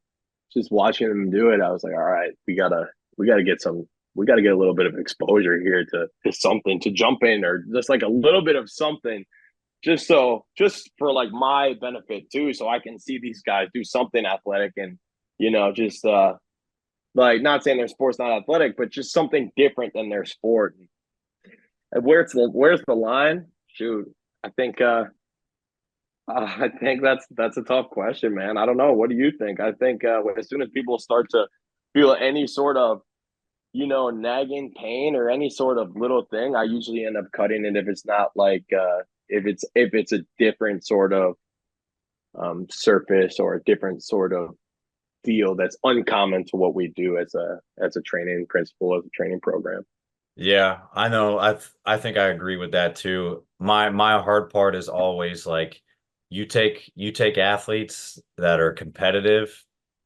just watching them do it. I was like, all right, we gotta get some. We got to get a little bit of exposure here to something to jump in or just like a little bit of something just for like my benefit too, so I can see these guys do something athletic and just like not saying their sport's not athletic, but just something different than their sport. And where's the line? Shoot, I think I think that's a tough question, man. I don't know. What do you think? I think as soon as people start to feel any sort of nagging pain or any sort of little thing, I usually end up cutting it if it's not like if it's a different sort of surface or a different sort of deal that's uncommon to what we do as a training principle, as a training program. Yeah, I know. I think I agree with that too. My hard part is always like you take athletes that are competitive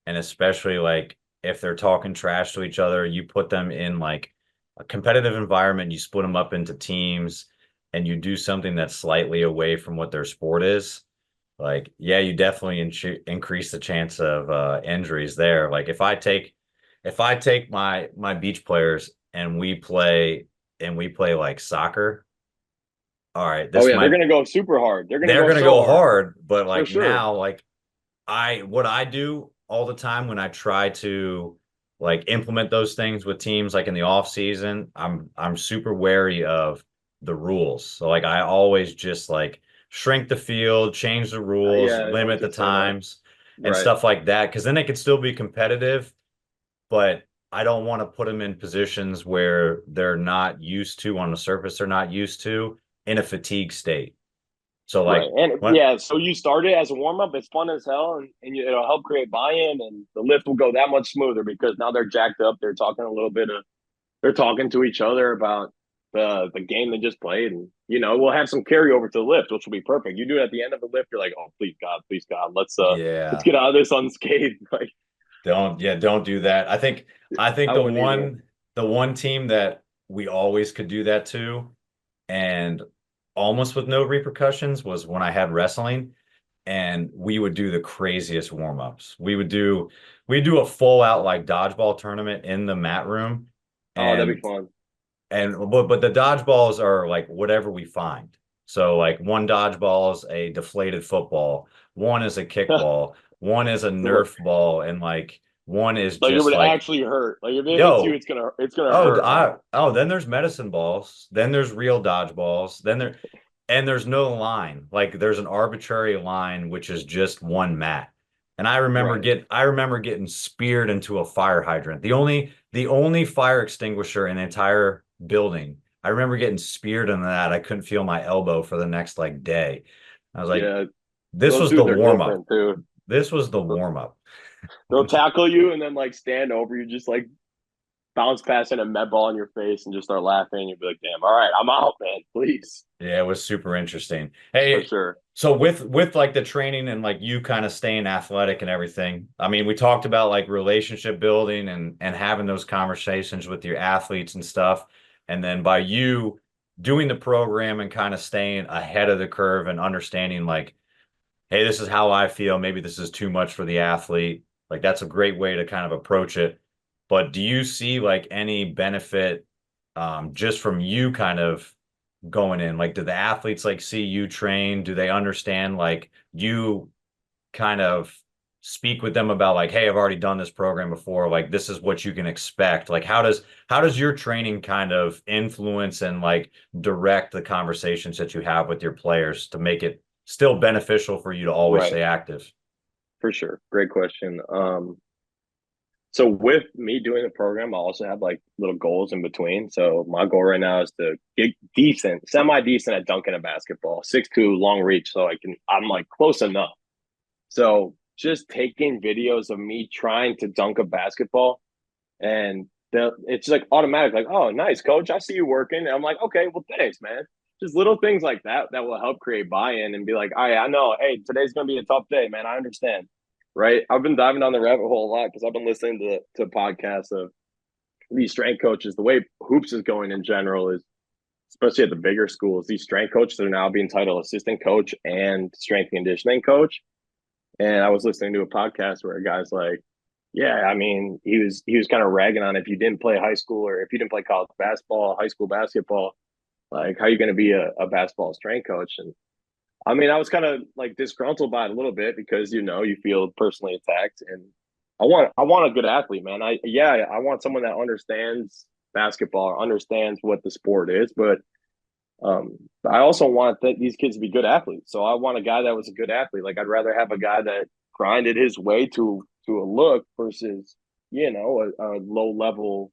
and especially like if they're talking trash to each other, you put them in like a competitive environment, you split them up into teams and you do something that's slightly away from what their sport is. Like, yeah, you definitely increase the chance of injuries there. Like if I take my beach players and we play like soccer, all right, Oh this yeah, they're might gonna go super hard. They're gonna they're go gonna so go hard hard, but for like sure. now, like what I do all the time when I try to like implement those things with teams like in the off season, I'm super wary of the rules. So like I always just like shrink the field, change the rules, Yeah, I limit was the just saying that. times and Right, stuff like that, because then they can still be competitive, but I don't want to put them in positions where they're not used to on the surface they're not used to in a fatigue state. So right, like and when yeah. So you start it as a warm up. It's fun as hell, and it'll help create buy in, and the lift will go that much smoother because now they're jacked up. They're talking a little bit of they're talking to each other about the game they just played, and we'll have some carryover to the lift, which will be perfect. You do it at the end of the lift, you're like, oh please God, let's yeah, get out of this unscathed. Like don't do that. I think I the wouldn't either. one team that we always could do that to and almost with no repercussions was when I had wrestling and we would do the craziest warm-ups. We do a full out like dodgeball tournament in the mat room Oh, that'd be and fun. but the dodgeballs are like whatever we find. So like one dodgeball is a deflated football, one is a kickball, one is a Like Nerf ball, and like one is it just would like, actually hurt. Like if it hits you, yo, it's gonna oh, hurt, man. then there's medicine balls, then there's real dodgeballs, and there's no line. Like there's an arbitrary line which is just one mat. And Right. I remember getting speared into a fire hydrant. The only fire extinguisher in the entire building. I remember getting speared in that. I couldn't feel my elbow for the next like day. I was like, Yeah. this Those was the dudes are warm up. different too. This was the warm up. They'll tackle you and then like stand over you, just like bounce past in a med ball in your face and just start laughing. You'll be like, damn, all right, I'm out, man. Please. Yeah, it was super interesting. For Hey, sure. so with like the training and like you kind of staying athletic and everything. I mean, we talked about like relationship building and having those conversations with your athletes and stuff. And then by you doing the program and kind of staying ahead of the curve and understanding like, hey, this is how I feel. Maybe this is too much for the athlete. Like that's a great way to kind of approach it. But do you see like any benefit just from you kind of going in? Like, do the athletes like see you train? Do they understand like you kind of speak with them about like, hey, I've already done this program before. Like, this is what you can expect. Like, how does your training kind of influence and like direct the conversations that you have with your players to make it still beneficial for you to always Right. stay active? For sure. Great question. So with me doing the program, I also have like little goals in between. So my goal right now is to get decent, semi decent at dunking a basketball, 6'2", long reach, so I'm like close enough. So just taking videos of me trying to dunk a basketball, and it's like automatic, like, oh, nice, coach, I see you working. And I'm like, okay, well, thanks, man. Just little things like that that will help create buy-in and be like, all right, I know, hey, today's gonna be a tough day, man. I understand, right? I've been diving down the rabbit hole a lot because I've been listening to podcasts of these strength coaches. The way hoops is going in general is, especially at the bigger schools, these strength coaches are now being titled assistant coach and strength and conditioning coach. And I was listening to a podcast where a guy's like, yeah, I mean, he was kind of ragging on if you didn't play high school or if you didn't play college basketball, high school basketball, like how are you going to be a basketball strength coach? And I mean, I was kind of like disgruntled by it a little bit because you feel personally attacked, and I want a good athlete, man. I want someone that understands basketball, understands what the sport is, but I also want these kids to be good athletes. So I want a guy that was a good athlete. Like I'd rather have a guy that grinded his way to a look versus a low level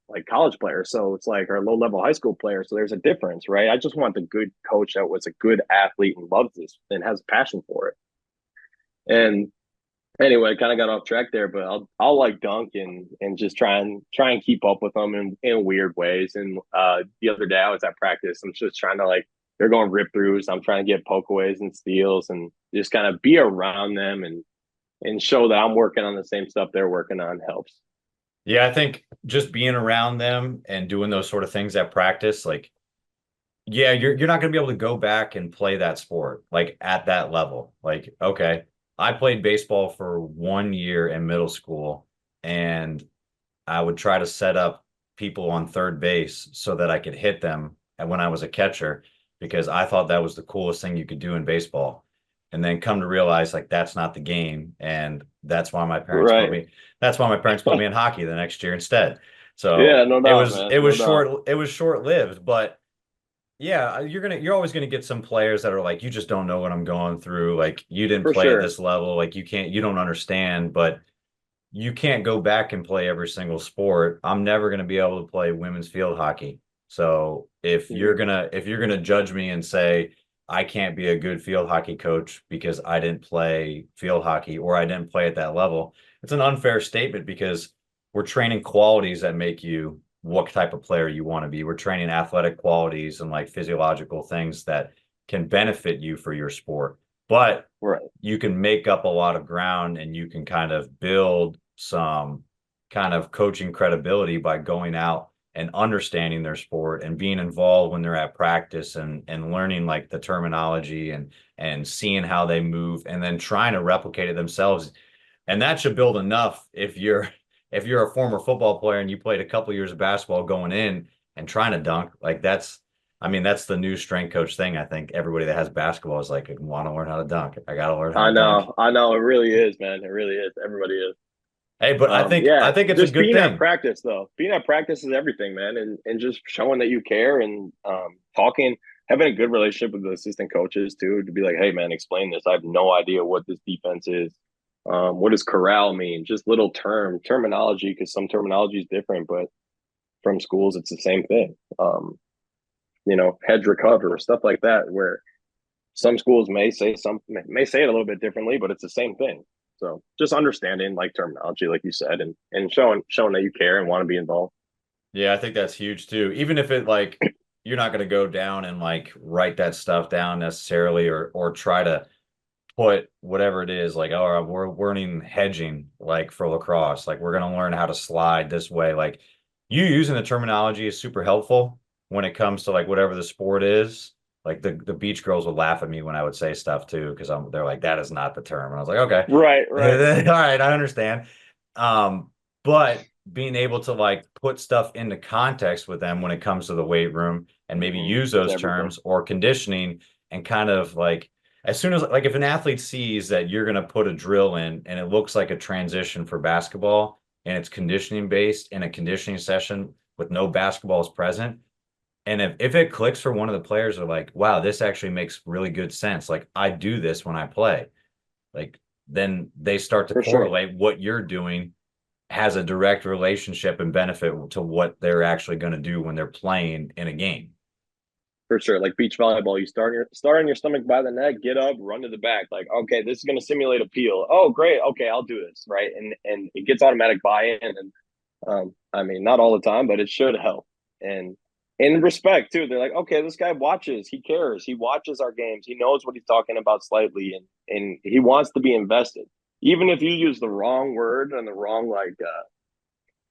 like college player. So it's like our low level high school player. So there's a difference, right? I just want the good coach that was a good athlete and loves this and has passion for it. And anyway, kind of got off track there, but I'll like dunk and just try and keep up with them in weird ways. And the other day I was at practice. I'm just trying to like they're going rip throughs. I'm trying to get pokeaways and steals and just kind of be around them and show that I'm working on the same stuff they're working on helps. Yeah, I think just being around them and doing those sort of things at practice, like yeah, you're not going to be able to go back and play that sport like at that level. Like, okay, I played baseball for 1 year in middle school, and I would try to set up people on third base so that I could hit them when I was a catcher because I thought that was the coolest thing you could do in baseball. And then come to realize like that's not the game, and Right. that's why my parents put me in hockey the next year instead. Yeah, So no doubt, man. it was No doubt. short-lived, but yeah, you're always gonna get some players that are like, you just don't know what I'm going through. Like you didn't For play at sure. this level. Like you don't understand, but you can't go back and play every single sport. I'm never gonna be able to play women's field hockey. So Mhm. if you're gonna judge me and say I can't be a good field hockey coach because I didn't play field hockey or I didn't play at that level, it's an unfair statement because we're training qualities that make you what type of player you want to be. We're training athletic qualities and like physiological things that can benefit you for your sport. But Right. you can make up a lot of ground and you can kind of build some kind of coaching credibility by going out and understanding their sport and being involved when they're at practice and learning like the terminology and seeing how they move and then trying to replicate it themselves. And that should build enough if you're a former football player and you played a couple years of basketball going in and trying to dunk, like that's I mean, that's the new strength coach thing. I think everybody that has basketball is like, I want to learn how to dunk. I got to learn how to I dunk. know. I know. It really is, man. It really is. Everybody is. Hey, but I Yeah, think it's a just good being at thing. practice though. Being at practice is everything, man, and just showing that you care and talking. having a good relationship with the assistant coaches too, to be like, hey man, explain this. I have no idea what this defense is. What does corral mean? Just little terminology, because some terminology is different, but from schools it's the same thing. Hedge recover, stuff like that, where some schools may say it a little bit differently, but it's the same thing. So just understanding like terminology, like you said, and showing that you care and want to be involved. Yeah, I think that's huge too. Even if it like you're not going to go down and like write that stuff down necessarily, or try to put whatever it is like, oh, we're learning hedging like for lacrosse, like we're going to learn how to slide this way. Like you using the terminology is super helpful when it comes to like whatever the sport is. Like the beach girls would laugh at me when I would say stuff too, because they're like, that is not the term. And I was like, okay, Right, right. all right, I understand. But being able to like put stuff into context with them when it comes to the weight room and maybe use It's those everything. terms or conditioning, and kind of like as soon as like if an athlete sees that you're going to put a drill in and it looks like a transition for basketball and it's conditioning based in a conditioning session with no basketballs present, and if it clicks for one of the players, are like, wow, this actually makes really good sense, like I do this when I play, like then they start to For sure. correlate what you're doing has a direct relationship and benefit to what they're actually going to do when they're playing in a game. For sure. Like beach volleyball, you start on your stomach by the neck, get up, run to the back. Like, okay, this is gonna simulate a peel. Oh, great. Okay, I'll do this. Right. And it gets automatic buy-in. And I mean, not all the time, but it should help. And in respect too, they're like, okay, this guy watches, he cares, he watches our games, he knows what he's talking about slightly, and he wants to be invested. Even if you use the wrong word and the wrong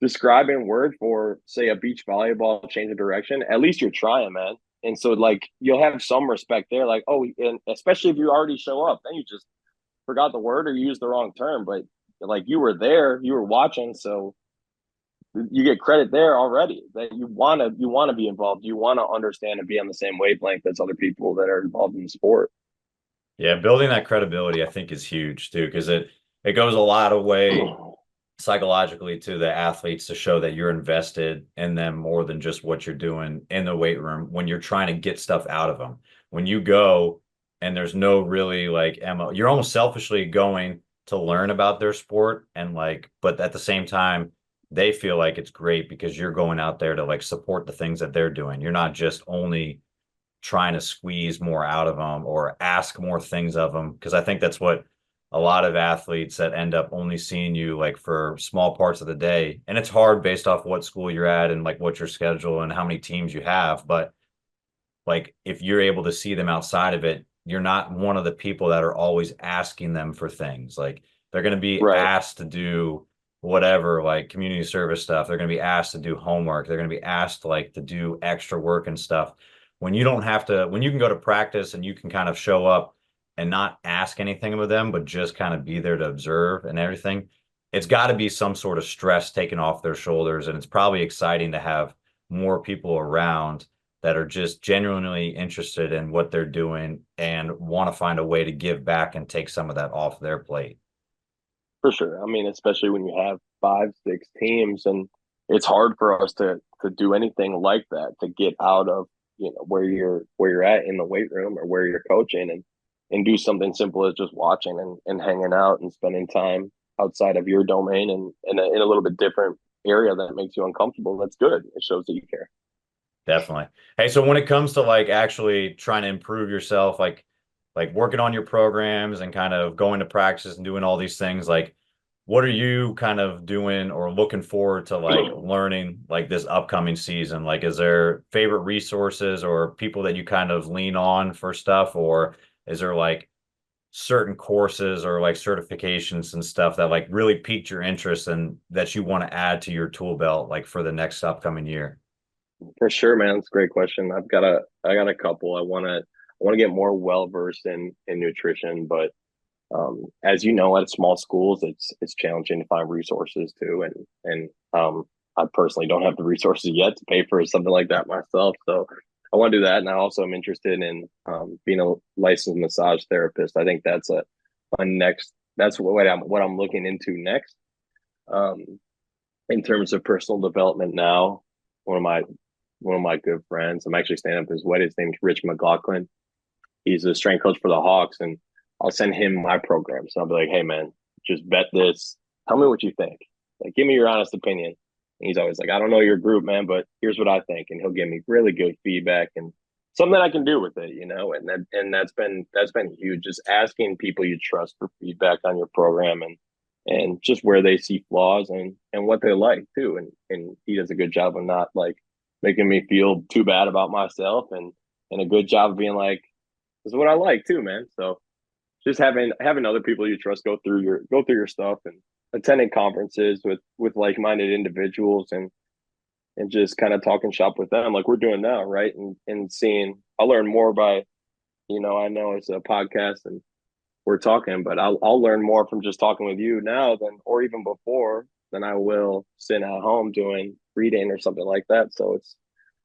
describing word for, say, a beach volleyball change of direction, at least you're trying, man. And so, like, you'll have some respect there. Like, oh, and especially if you already show up, then you just forgot the word or you used the wrong term. But like, you were there, you were watching, so you get credit there already. That you wanna be involved. You want to understand and be on the same wavelength as other people that are involved in the sport. Yeah, building that credibility, I think, is huge too, because it goes a lot of way psychologically to the athletes to show that you're invested in them more than just what you're doing in the weight room when you're trying to get stuff out of them. When you go and there's no really like MO, you're almost selfishly going to learn about their sport and like, but at the same time, they feel like it's great because you're going out there to like support the things that they're doing. You're not just only trying to squeeze more out of them or ask more things of them. Because I think that's what a lot of athletes that end up only seeing you like for small parts of the day. And it's hard based off what school you're at and like what your schedule and how many teams you have. But like if you're able to see them outside of it, you're not one of the people that are always asking them for things. Like they're going to be Right. asked to do whatever, like community service stuff. They're going to be asked to do homework. They're going to be asked like to do extra work and stuff. When you don't have to, when you can go to practice and you can kind of show up and not ask anything of them, but just kind of be there to observe and everything, it's got to be some sort of stress taken off their shoulders. And it's probably exciting to have more people around that are just genuinely interested in what they're doing and want to find a way to give back and take some of that off their plate. For sure. I mean, especially when you have five, six teams, and it's hard for us to do anything like that, to get out of, where you're at in the weight room or where you're coaching, and do something simple as just watching and hanging out and spending time outside of your domain and in a little bit different area that makes you uncomfortable. That's good. It shows that you care. Definitely. Hey, so when it comes to like actually trying to improve yourself, like working on your programs and kind of going to practice and doing all these things, like what are you kind of doing or looking forward to like learning like this upcoming season? Like, is there favorite resources or people that you kind of lean on for stuff, or is there like certain courses or like certifications and stuff that like really piqued your interest and that you want to add to your tool belt like for the next upcoming year? For sure, man. It's a great question. I got a couple. I want to get more well versed in nutrition, but as you know, at small schools, it's challenging to find resources too, and I personally don't have the resources yet to pay for something like that myself. So I want to do that, and I also am interested in being a licensed massage therapist. I think that's a next. That's what I'm looking into next. Um, in terms of personal development now, one of my one of my good friends. I'm actually staying up his wedding. His name's Rich McLaughlin. He's a strength coach for the Hawks, and I'll send him my program. So I'll be like, hey man, just bet this. Tell me what you think. Like, give me your honest opinion. And he's always like, I don't know your group, man, but here's what I think. And he'll give me really good feedback and something I can do with it, you know. And that's been huge. Just asking people you trust for feedback on your program and just where they see flaws and what they like too. And he does a good job of not like making me feel too bad about myself and a good job of being like, this is what I like too, man. So just having other people you trust go through your stuff and attending conferences with like-minded individuals and just kind of talking shop with them like we're doing now, right? And seeing I'll learn more by, I know it's a podcast and we're talking, but I'll learn more from just talking with you now than or even before than I will sitting at home doing reading or something like that. So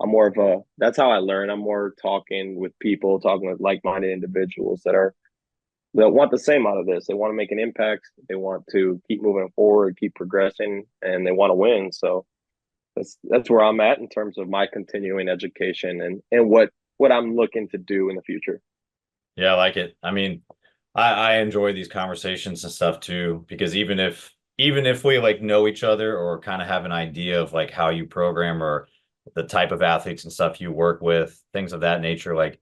I'm more of a that's how I learn. I'm more talking with people, talking with like-minded individuals that want the same out of this. They want to make an impact. They want to keep moving forward, keep progressing, and they want to win. So that's where I'm at in terms of my continuing education and what I'm looking to do in the future. Yeah, I like it. I mean, I enjoy these conversations and stuff too, because even if we like know each other or kind of have an idea of like how you program or the type of athletes and stuff you work with, things of that nature, like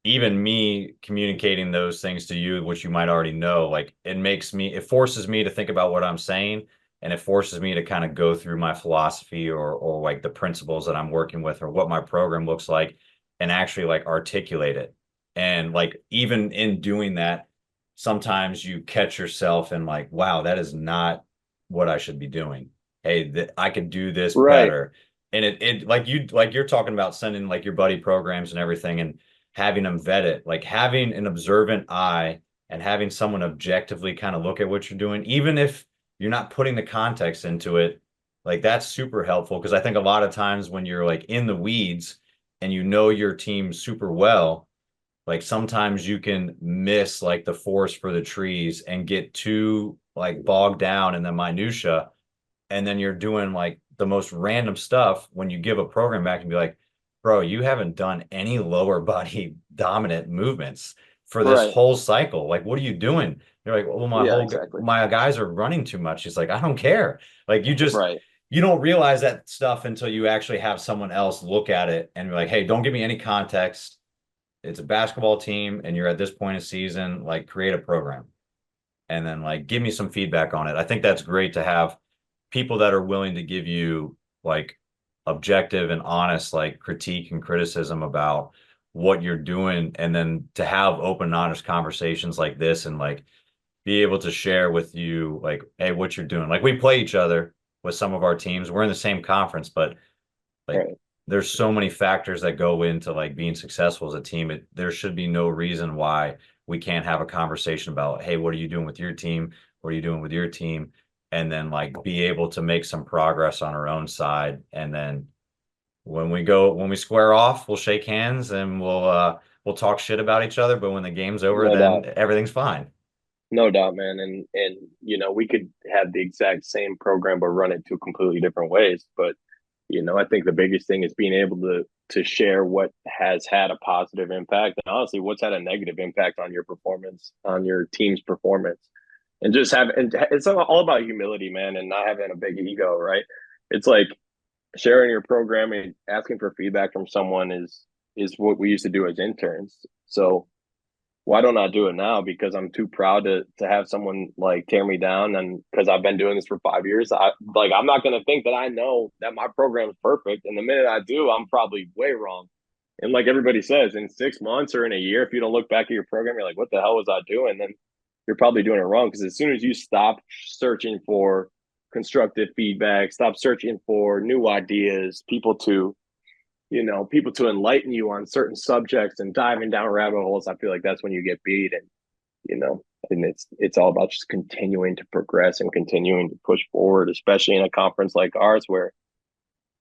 even me communicating those things to you, which you might already know, like it forces me to think about what I'm saying, and it forces me to kind of go through my philosophy or like the principles that I'm working with or what my program looks like and actually like articulate it. And like even in doing that, sometimes you catch yourself and like, wow, that is not what I should be doing. Hey, I could do this Right. better. And it like you're talking about sending like your buddy programs and everything and having them vet it, like having an observant eye and having someone objectively kind of look at what you're doing, even if you're not putting the context into it, like that's super helpful. Because I think a lot of times when you're like in the weeds and you know your team super well, like sometimes you can miss like the forest for the trees and get too like bogged down in the minutia, and then you're doing like the most random stuff when you give a program back and be like, bro, you haven't done any lower body dominant movements for this Right. whole cycle. Like, what are you doing? You're like, well, Yeah, exactly. my guys are running too much. He's like, I don't care. Like, Right. you don't realize that stuff until you actually have someone else look at it and be like, hey, don't give me any context. It's a basketball team and you're at this point of season, like create a program and then like give me some feedback on it. I think that's great to have people that are willing to give you like objective and honest like critique and criticism about what you're doing, and then to have open honest conversations like this and like be able to share with you like, hey, what you're doing. Like we play each other with some of our teams, we're in the same conference, but like Right. there's so many factors that go into like being successful as a team. There should be no reason why we can't have a conversation about, hey, what are you doing with your team? What are you doing with your team? And then like be able to make some progress on our own side. And then when we square off, we'll shake hands and we'll talk shit about each other. But when the game's over, No then doubt. everything's fine. No doubt, man. And we could have the exact same program but run it two completely different ways. But I think the biggest thing is being able to share what has had a positive impact and honestly what's had a negative impact on your performance, on your team's performance. And just and it's all about humility, man, and not having a big ego, right? It's like sharing your program and asking for feedback from someone is what we used to do as interns. So why don't I do it now? Because I'm too proud to have someone like tear me down, and because I've been doing this for 5 years, I'm not gonna think that I know that my program is perfect. And the minute I do, I'm probably way wrong. And like everybody says, in 6 months or in a year, if you don't look back at your program, you're like, what the hell was I doing? Then you're probably doing it wrong. Because as soon as you stop searching for constructive feedback, stop searching for new ideas, people to enlighten you on certain subjects and diving down rabbit holes, I feel like that's when you get beat. And, and it's all about just continuing to progress and continuing to push forward, especially in a conference like ours where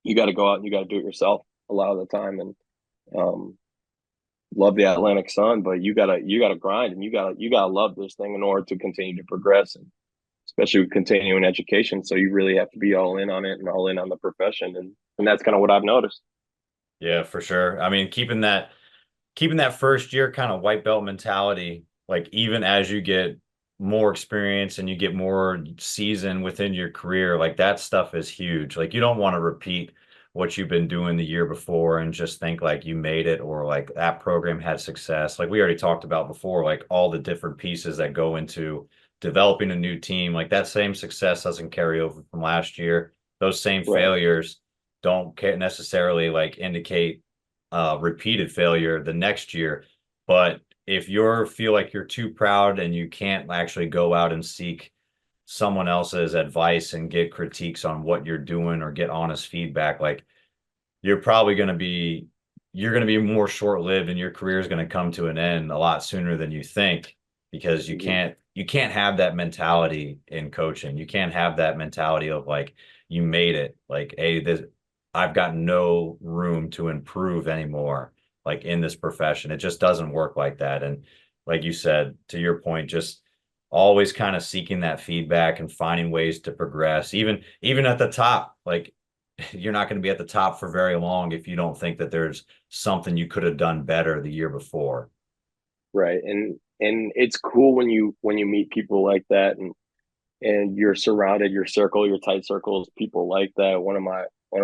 you got to go out and you got to do it yourself a lot of the time. And um, love the Atlantic Sun, but you gotta grind and you gotta love this thing in order to continue to progress, and especially with continuing education. So you really have to be all in on it and all in on the profession, and that's kind of what I've noticed. Yeah, for sure. I mean, keeping that first year kind of white belt mentality, like even as you get more experience and you get more season within your career, like that stuff is huge. Like you don't want to repeat what you've been doing the year before and just think like you made it or like that program had success. Like we already talked about before, like all the different pieces that go into developing a new team, like that same success doesn't carry over from last year. Those same Right. failures don't necessarily like indicate repeated failure the next year. But if you feel like you're too proud and you can't actually go out and seek someone else's advice and get critiques on what you're doing or get honest feedback, like you're probably going to be you're going to be more short-lived and your career is going to come to an end a lot sooner than you think because you Mhm. can't have that mentality in coaching. You can't have that mentality of like you made it. Like, hey, this I've got no room to improve anymore like in this profession. It just doesn't work like that. And like you said, to your point, just always kind of seeking that feedback and finding ways to progress, even at the top. Like you're not going to be at the top for very long if you don't think that there's something you could have done better the year before. Right. And it's cool when you meet people like that, and you're surrounded, your circle, your tight circles, people like that. One of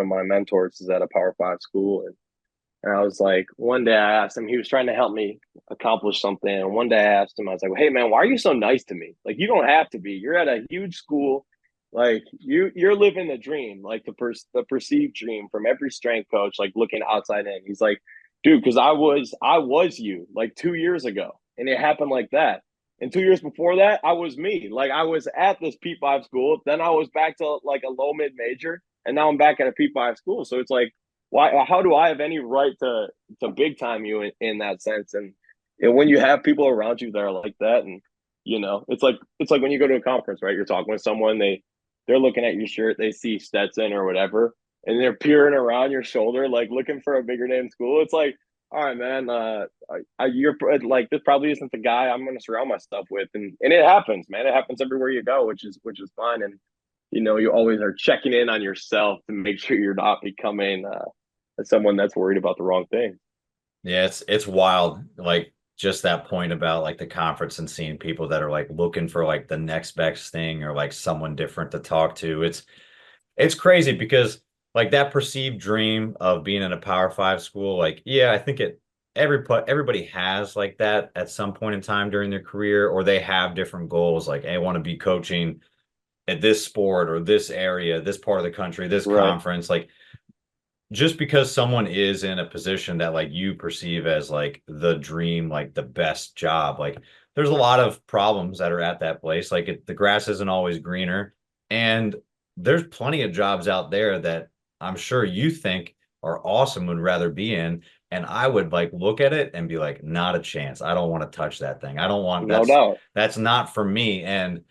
my mentors is at a Power Five school, and I was like, one day I asked him, he was trying to help me accomplish something. And one day I asked him, I was like, well, hey man, why are you so nice to me? Like, you don't have to be. You're at a huge school. Like you're living the dream, like the perceived dream from every strength coach, like looking outside in. He's like, dude, because I was you like 2 years ago. And it happened like that. And 2 years before that, I was me. Like I was at this P5 school. Then I was back to like a low mid major. And now I'm back at a P5 school. So it's like, why, how do I have any right to big time you in that sense? And when you have people around you that are like that, and it's like when you go to a conference, right? You're talking with someone, they're looking at your shirt, they see Stetson or whatever, and they're peering around your shoulder, like looking for a bigger name school. It's like, all right, man, you're like, this probably isn't the guy I'm going to surround myself with, and it happens, man. It happens everywhere you go, which is fine. And you always are checking in on yourself to make sure you're not becoming as someone that's worried about the wrong thing. Yeah, it's wild. Like just that point about like the conference and seeing people that are like looking for like the next best thing or like someone different to talk to. It's crazy because like that perceived dream of being in a Power Five school, like yeah, I think everybody has like that at some point in time during their career, or they have different goals. Like, hey, I want to be coaching at this sport or this area, this part of the country, this Right. conference. Like just because someone is in a position that like you perceive as like the dream, like the best job, like there's a lot of problems that are at that place. Like the grass isn't always greener, and there's plenty of jobs out there that I'm sure you think are awesome, would rather be in. And I would like look at it and be like, not a chance. I don't want to touch that thing. I don't want No doubt. that's not for me. And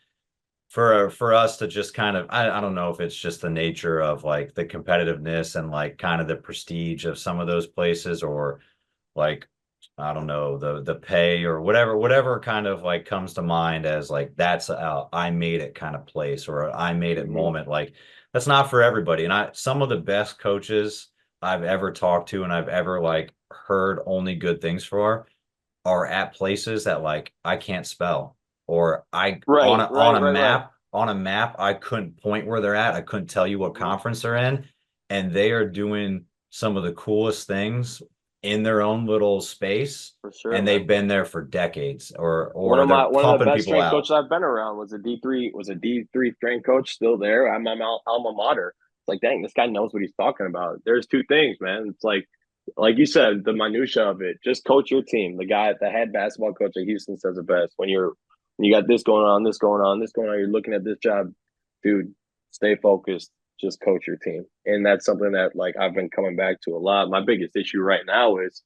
for us to just kind of I don't know if it's just the nature of like the competitiveness and like kind of the prestige of some of those places or like I don't know the pay or whatever kind of like comes to mind as like that's a I made it kind of place or a I made it Hmm. moment like that's not for everybody and I some of the best coaches I've ever talked to and I've ever like heard only good things for are at places that like I can't spell or I on Right, a right, right, right. on a map I couldn't point where they're at. I couldn't tell you what Hmm. conference they're in, and they are doing some of the coolest things in their own little space, For sure, and man. they've been there for decades, One or of they're my one of the pumping best people strength out. coaches I've been around was a D3 strength coach still there. I'm my alma mater. It's like, dang, this guy knows what he's talking about. There's two things, man. It's like you said, the minutia of it. Just coach your team. The head basketball coach at Houston says it best. When you got this going on, this going on, this going on, you're looking at this job, dude. Stay focused. Just coach your team, and that's something that like I've been coming back to a lot. My biggest issue right now is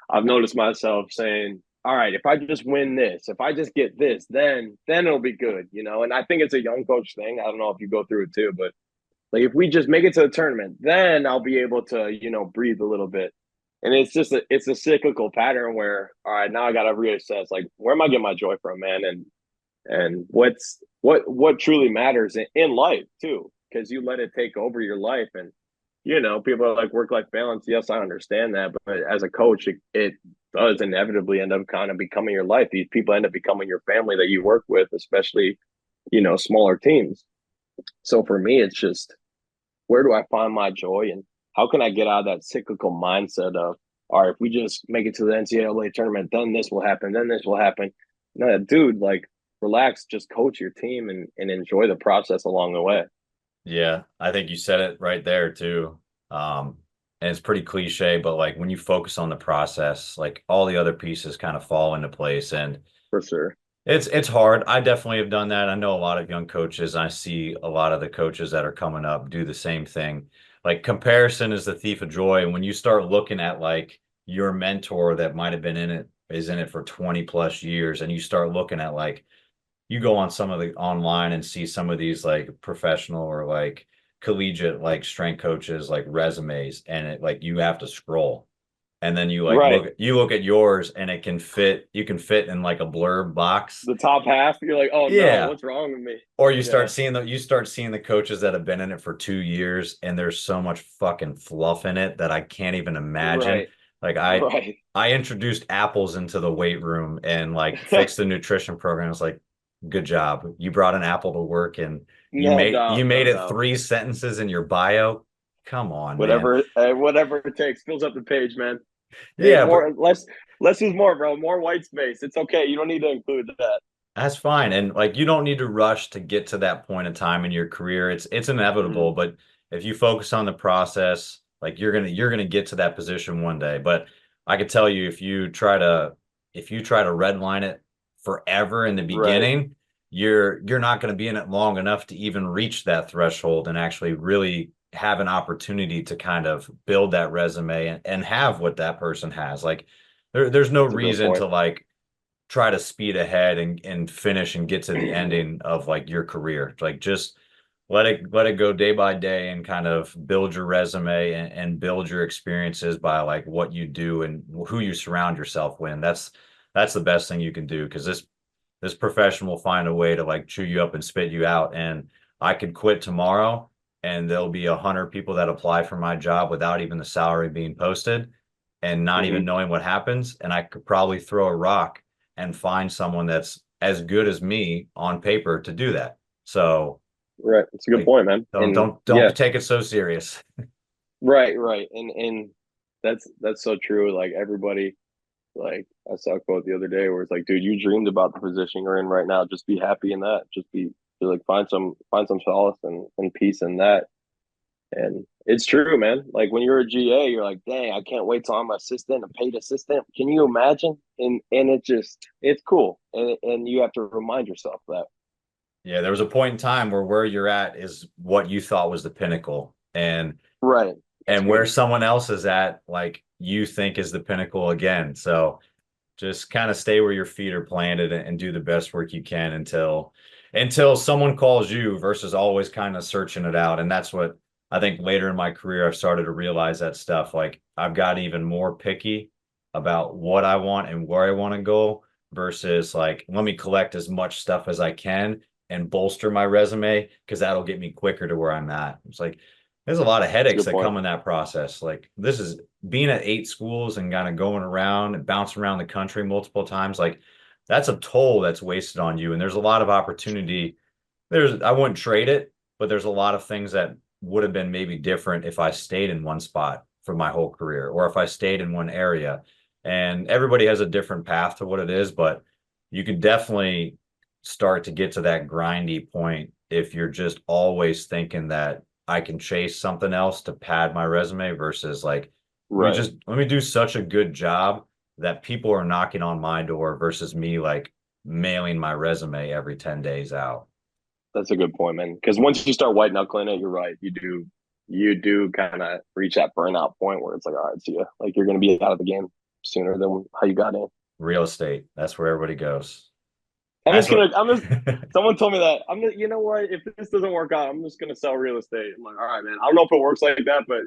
I've noticed myself saying, all right, if I just win this, if I just get this, then it'll be good. And I think it's a young coach thing. I don't know if you go through it too, but like if we just make it to the tournament, then I'll be able to breathe a little bit. And it's a cyclical pattern where, all right, now I gotta reassess like where am I getting my joy from, man? And what truly matters in life too, because you let it take over your life. And people are like work life balance. Yes, I understand that, but as a coach, it does inevitably end up kind of becoming your life. These people end up becoming your family that you work with, especially smaller teams. So for me, it's just, where do I find my joy, and how can I get out of that cyclical mindset of, all right, if we just make it to the NCAA tournament, then this will happen, then this will happen. No, dude, like, relax, just coach your team and enjoy the process along the way. Yeah, I think you said it right there too. And it's pretty cliche, but like when you focus on the process, like all the other pieces kind of fall into place. And For sure. it's hard. I definitely have done that. I know a lot of young coaches. I see a lot of the coaches that are coming up do the same thing. Like comparison is the thief of joy. And when you start looking at like your mentor that might have been in it, is in it for 20 plus years, and you start looking at like you go on some of the online and see some of these like professional or like collegiate like strength coaches like resumes, and it like you have to scroll, and then you like Right. look at yours and you can fit in like a blurb box. The top half, you're like, oh no, Yeah. what's wrong with me? Or Yeah. you start seeing the coaches that have been in it for 2 years, and there's so much fucking fluff in it that I can't even imagine. Right. Like Right. I introduced apples into the weight room and like fixed the nutrition program. It's like, good job. You brought an apple to work and No you doubt. made No it doubt. 3 sentences in your bio. Come on, man. Whatever it takes, fills up the page, man. Hey, Yeah, but more less is more, bro. More white space. It's okay. You don't need to include that. that's fine. And like you don't need to rush to get to that point in time in your career. It's inevitable, Mm-hmm. but if you focus on the process, like you're gonna get to that position one day. But I could tell you if you try to redline it forever in the Right. beginning, you're not gonna be in it long enough to even reach that threshold and actually really have an opportunity to kind of build that resume and have what that person has. Like there's no That's a good reason point. to like try to speed ahead and finish and get to the ending of like your career. Like just let it go day by day and kind of build your resume and build your experiences by like what you do and who you surround yourself with. That's the best thing you can do, because this profession will find a way to like chew you up and spit you out. And I could quit tomorrow and there'll be 100 people that apply for my job without even the salary being posted and not even Mm-hmm. knowing what happens. And I could probably throw a rock and find someone that's as good as me on paper to do that. So Right. It's a good like point, man. And yeah, don't take it so serious. right, right. And that's so true. Like, everybody, like, I saw a quote the other day where it's like, dude, you dreamed about the position you're in right now. Just be happy in that. Like, find some solace and peace in that. And it's true, man. Like, when you're a GA, you're like, dang, I can't wait till I'm an assistant, a paid assistant. Can you imagine? And it's cool. And you have to remind yourself that. Yeah, there was a point in time where you're at is what you thought was the pinnacle. Right. That's And where good. someone else is at, like you think is the pinnacle again. So just kind of stay where your feet are planted and do the best work you can until someone calls you versus always kind of searching it out. And that's what I think later in my career I've started to realize that stuff. Like I've got even more picky about what I want and where I want to go versus like let me collect as much stuff as I can and bolster my resume because that'll get me quicker to where I'm at. It's like there's a lot of That's a headaches good that point. come in that process. Like this is being at 8 schools and kind of going around and bouncing around the country multiple times. Like that's a toll that's wasted on you. And there's a lot of opportunity. I wouldn't trade it, but there's a lot of things that would have been maybe different if I stayed in one spot for my whole career or if I stayed in one area. And everybody has a different path to what it is, but you could definitely start to get to that grindy point if you're just always thinking that I can chase something else to pad my resume versus like, Right. let me do such a good job that people are knocking on my door versus me like mailing my resume every 10 days out. That's a good point, man. Because once you start white knuckling it, you're right. You do kind of reach that burnout point where it's like, all right, see ya. Like, you're going to be out of the game sooner than how you got in. Real estate. That's where everybody goes. I'm That's just what gonna. I'm just. Someone told me that. You know what? If this doesn't work out, I'm just gonna sell real estate. I'm like, all right, man. I don't know if it works like that, but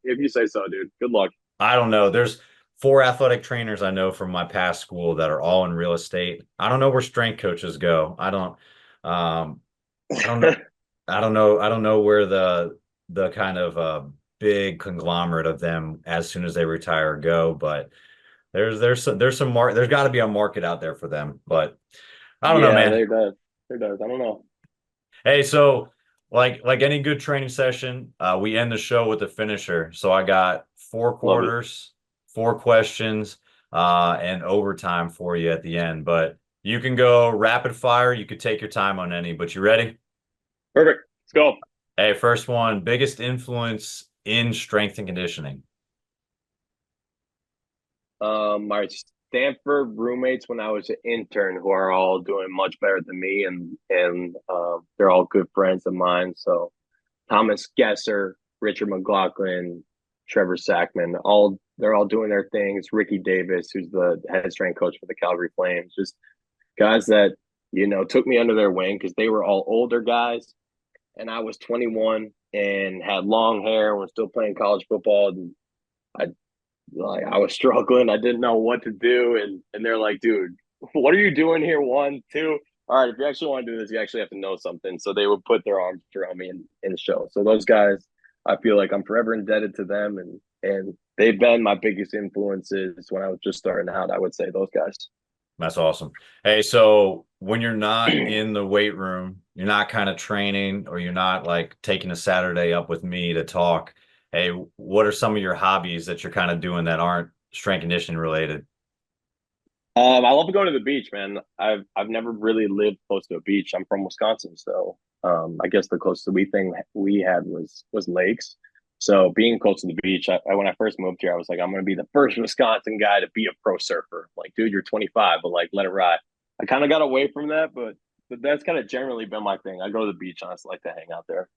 if you say so, dude, good luck. I don't know. There's 4 athletic trainers I know from my past school that are all in real estate. I don't know where strength coaches go. Um I don't know. I don't know where the kind of big conglomerate of them as soon as they retire go, but there's got to be a market out there for them, but I don't know, Yeah, man. there does. There does. I don't know. Hey, so like any good training session, we end the show with a finisher. So I got four Love it. quarters, four questions, and overtime for you at the end. But you can go rapid fire. You could take your time on any, but you ready? Perfect. Let's go. Hey, first one, biggest influence in strength and conditioning. My Stanford roommates when I was an intern, who are all doing much better than me, and they're all good friends of mine. So Thomas Gesser, Richard McLaughlin, Trevor Sackman, they're all doing their things. Ricky Davis, who's the head strength coach for the Calgary Flames, just guys that took me under their wing because they were all older guys, and I was 21 and had long hair and was still playing college football. And I I was struggling. I didn't know what to do, and they're like, "Dude, what are you doing here? One, two. All right, if you actually want to do this, you actually have to know something." So they would put their arms around me and show. So those guys, I feel like I'm forever indebted to them, and they've been my biggest influences when I was just starting out. I would say those guys. That's awesome. Hey, so when you're not in the weight room, you're not kind of training, or you're not like taking a Saturday up with me to talk. Hey, what are some of your hobbies that you're kind of doing that aren't strength conditioning related? I love to go to the beach, man. I've never really lived close to a beach. I'm from Wisconsin, so I guess the closest we had was lakes. So being close to the beach, when I first moved here, I was like, I'm gonna be the first Wisconsin guy to be a pro surfer. Like, dude, you're 25, but like, let it ride. I kind of got away from that, but that's kind of generally been my thing. I go to the beach and I just like to hang out there.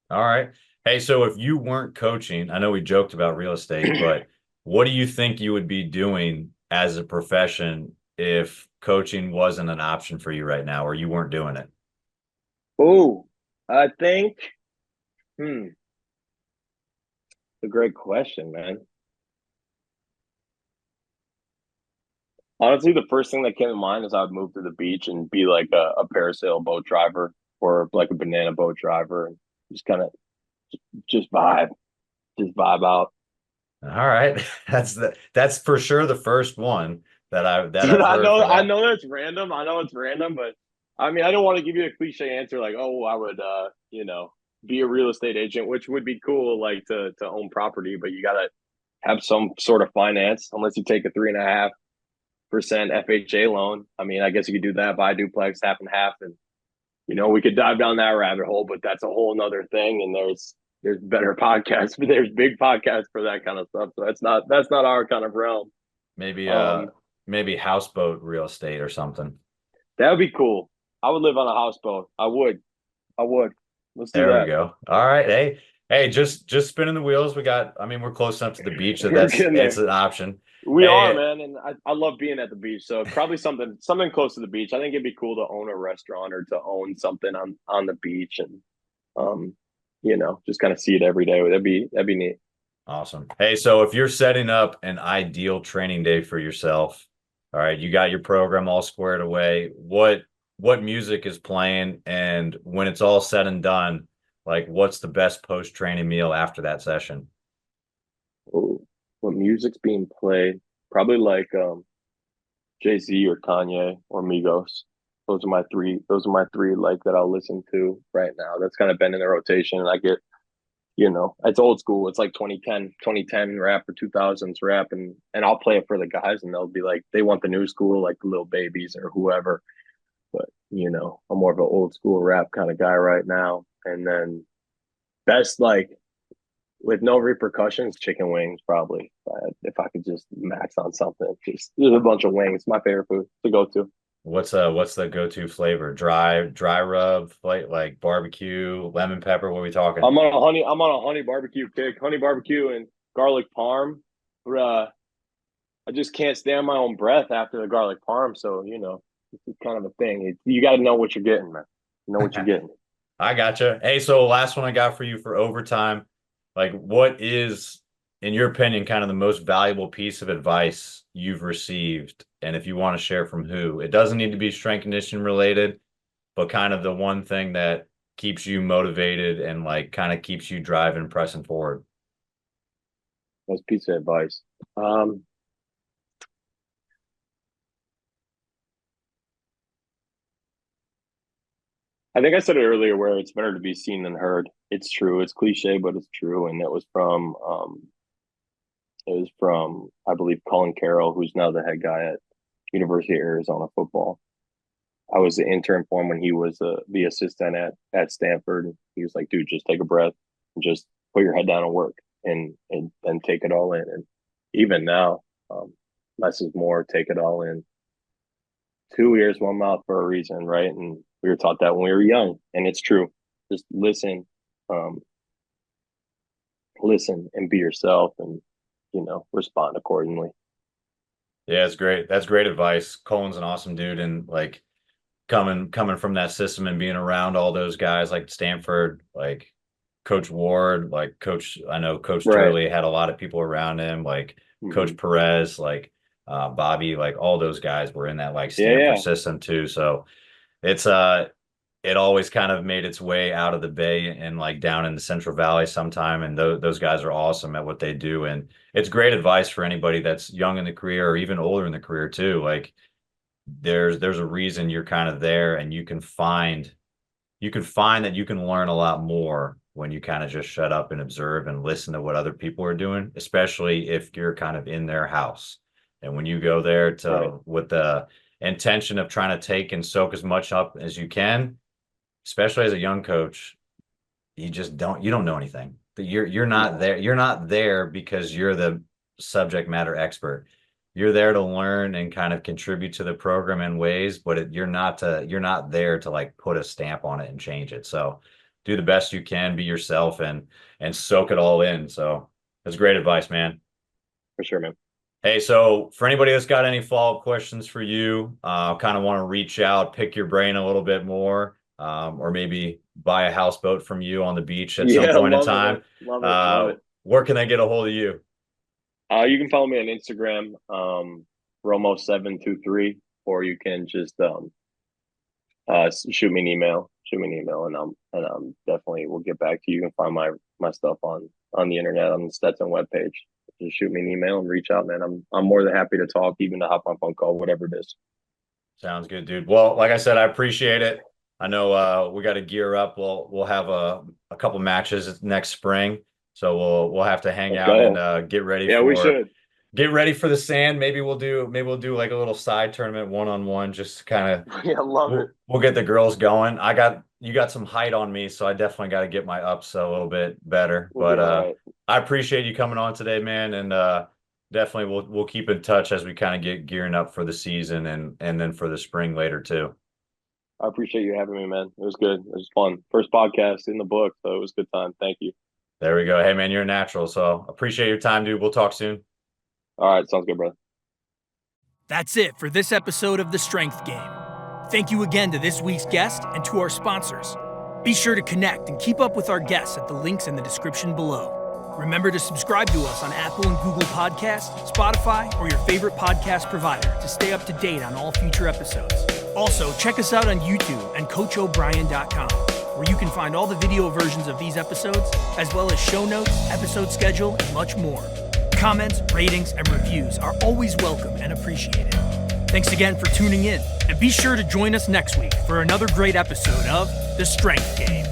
All right. Hey, so if you weren't coaching, I know we joked about real estate, but what do you think you would be doing as a profession if coaching wasn't an option for you right now, or you weren't doing it? Oh, I think, hmm, a great question, man. Honestly, the first thing that came to mind is I would move to the beach and be like a parasail boat driver or like a banana boat driver and just kind of just vibe, just vibe out. All right. That's for sure the first one that Dude, I've heard for I that. know that's random. I know it's random, but I mean, I don't want to give you a cliche answer like, oh, I would, be a real estate agent, which would be cool, like to own property, but you gotta have some sort of finance, unless you take a 3.5% FHA loan. I mean, I guess you could do that, buy a duplex, half and half, and we could dive down that rabbit hole, but that's a whole nother thing. And there's better podcasts, but there's big podcasts for that kind of stuff. So that's not our kind of realm. Maybe Um, maybe houseboat real estate or something. that would be cool. I would live on a houseboat. I would. I would. Let's do There we that. go. All right. Hey, just spinning the wheels. I mean, we're close enough to the beach that We're getting it's there. an option. We are, Hey, man, and I love being at the beach. So probably something close to the beach. I think it'd be cool to own a restaurant or to own something on the beach and um, just kind of see it every day. That'd be neat. awesome. Hey, so if you're setting up an ideal training day for yourself, all right, you got your program all squared away. What music is playing, and when it's all said and done, like what's the best post-training meal after that session? Ooh, what music's being played? Probably like Jay Z or Kanye or Migos. Those are my three like that I'll listen to right now. That's kind of been in the rotation, and I get it's old school. It's like 2010 rap or 2000s rap, and I'll play it for the guys, and they'll be like they want the new school, like the Little Babies or whoever. But I'm more of an old school rap kind of guy right now. And then best like with no repercussions, chicken wings probably. If I could just max on something, just a bunch of wings. My favorite food to go to. What's the go-to flavor? Dry rub, like barbecue, lemon pepper. What are we talking? I'm on a honey barbecue kick. Honey barbecue and garlic parm. I just can't stand my own breath after the garlic parm. So it's kind of a thing. You got to know what you're getting, man. You know what you're getting. I gotcha. Hey, so last one I got for you for overtime. Like, what is, in your opinion, kind of the most valuable piece of advice you've received? And if you want to share from who, it doesn't need to be strength conditioning related, but kind of the one thing that keeps you motivated and like kind of keeps you driving, pressing forward. That's piece of advice. I think I said it earlier where it's better to be seen than heard. It's true. It's cliche, but it's true. And it was from I believe Colin Carroll, who's now the head guy at University of Arizona football. I was the intern for him when he was the assistant at Stanford. He was like, dude, just take a breath and just put your head down and work and take it all in. And even now, less is more, take it all in. 2 ears, one mouth for a reason, right? And we were taught that when we were young, and it's true. Just listen, listen and be yourself and, respond accordingly. Yeah, it's great. That's great advice. Colin's an awesome dude, and like coming from that system and being around all those guys like Stanford, like Coach Ward, like I know Coach Turley had a lot of people around him, like Coach Perez, like Bobby, like all those guys were in that like Stanford system too. So it's it always kind of made its way out of the Bay and like down in the Central Valley sometime. And those guys are awesome at what they do. And it's great advice for anybody that's young in the career or even older in the career too. Like there's a reason you're kind of there, and you can find that you can learn a lot more when you kind of just shut up and observe and listen to what other people are doing, especially if you're kind of in their house. And when you go there with the intention of trying to take and soak as much up as you can, especially as a young coach, you don't know anything. You're not there. You're not there because you're the subject matter expert. You're there to learn and kind of contribute to the program in ways, but you're not there to like put a stamp on it and change it. So do the best you can, be yourself, and soak it all in. So that's great advice, man. For sure, man. Hey, so for anybody that's got any follow-up questions for you, kind of want to reach out, pick your brain a little bit more, or maybe buy a houseboat from you on the beach at some point in time. Love it. Where can they get a hold of you? You can follow me on Instagram, Romo723, or you can just shoot me an email, and I'm definitely will get back to you. You can find my stuff on the internet on the Stetson webpage. Just shoot me an email and reach out, man. I'm more than happy to talk, even to hop on a phone call, whatever it is. Sounds good, dude. Well, like I said, I appreciate it. I know we got to gear up. We'll have a couple matches next spring. So we'll have to hang out and get ready. Yeah, we should get ready for the sand. Maybe we'll do like a little side tournament 1-on-1, just kind of. Yeah, love it. We'll get the girls going. You got some height on me, so I definitely got to get my ups a little bit better. But I appreciate you coming on today, man, and definitely we'll keep in touch as we kind of get gearing up for the season and then for the spring later too. I appreciate you having me, man. It was good. It was fun. First podcast in the book, so it was a good time. Thank you. There we go. Hey, man, you're a natural, so appreciate your time, dude. We'll talk soon. All right. Sounds good, brother. That's it for this episode of The Strength Game. Thank you again to this week's guest and to our sponsors. Be sure to connect and keep up with our guests at the links in the description below. Remember to subscribe to us on Apple and Google Podcasts, Spotify, or your favorite podcast provider to stay up to date on all future episodes. Also, check us out on YouTube and CoachO'Brien.com, where you can find all the video versions of these episodes, as well as show notes, episode schedule, and much more. Comments, ratings, and reviews are always welcome and appreciated. Thanks again for tuning in, and be sure to join us next week for another great episode of The Strength Game.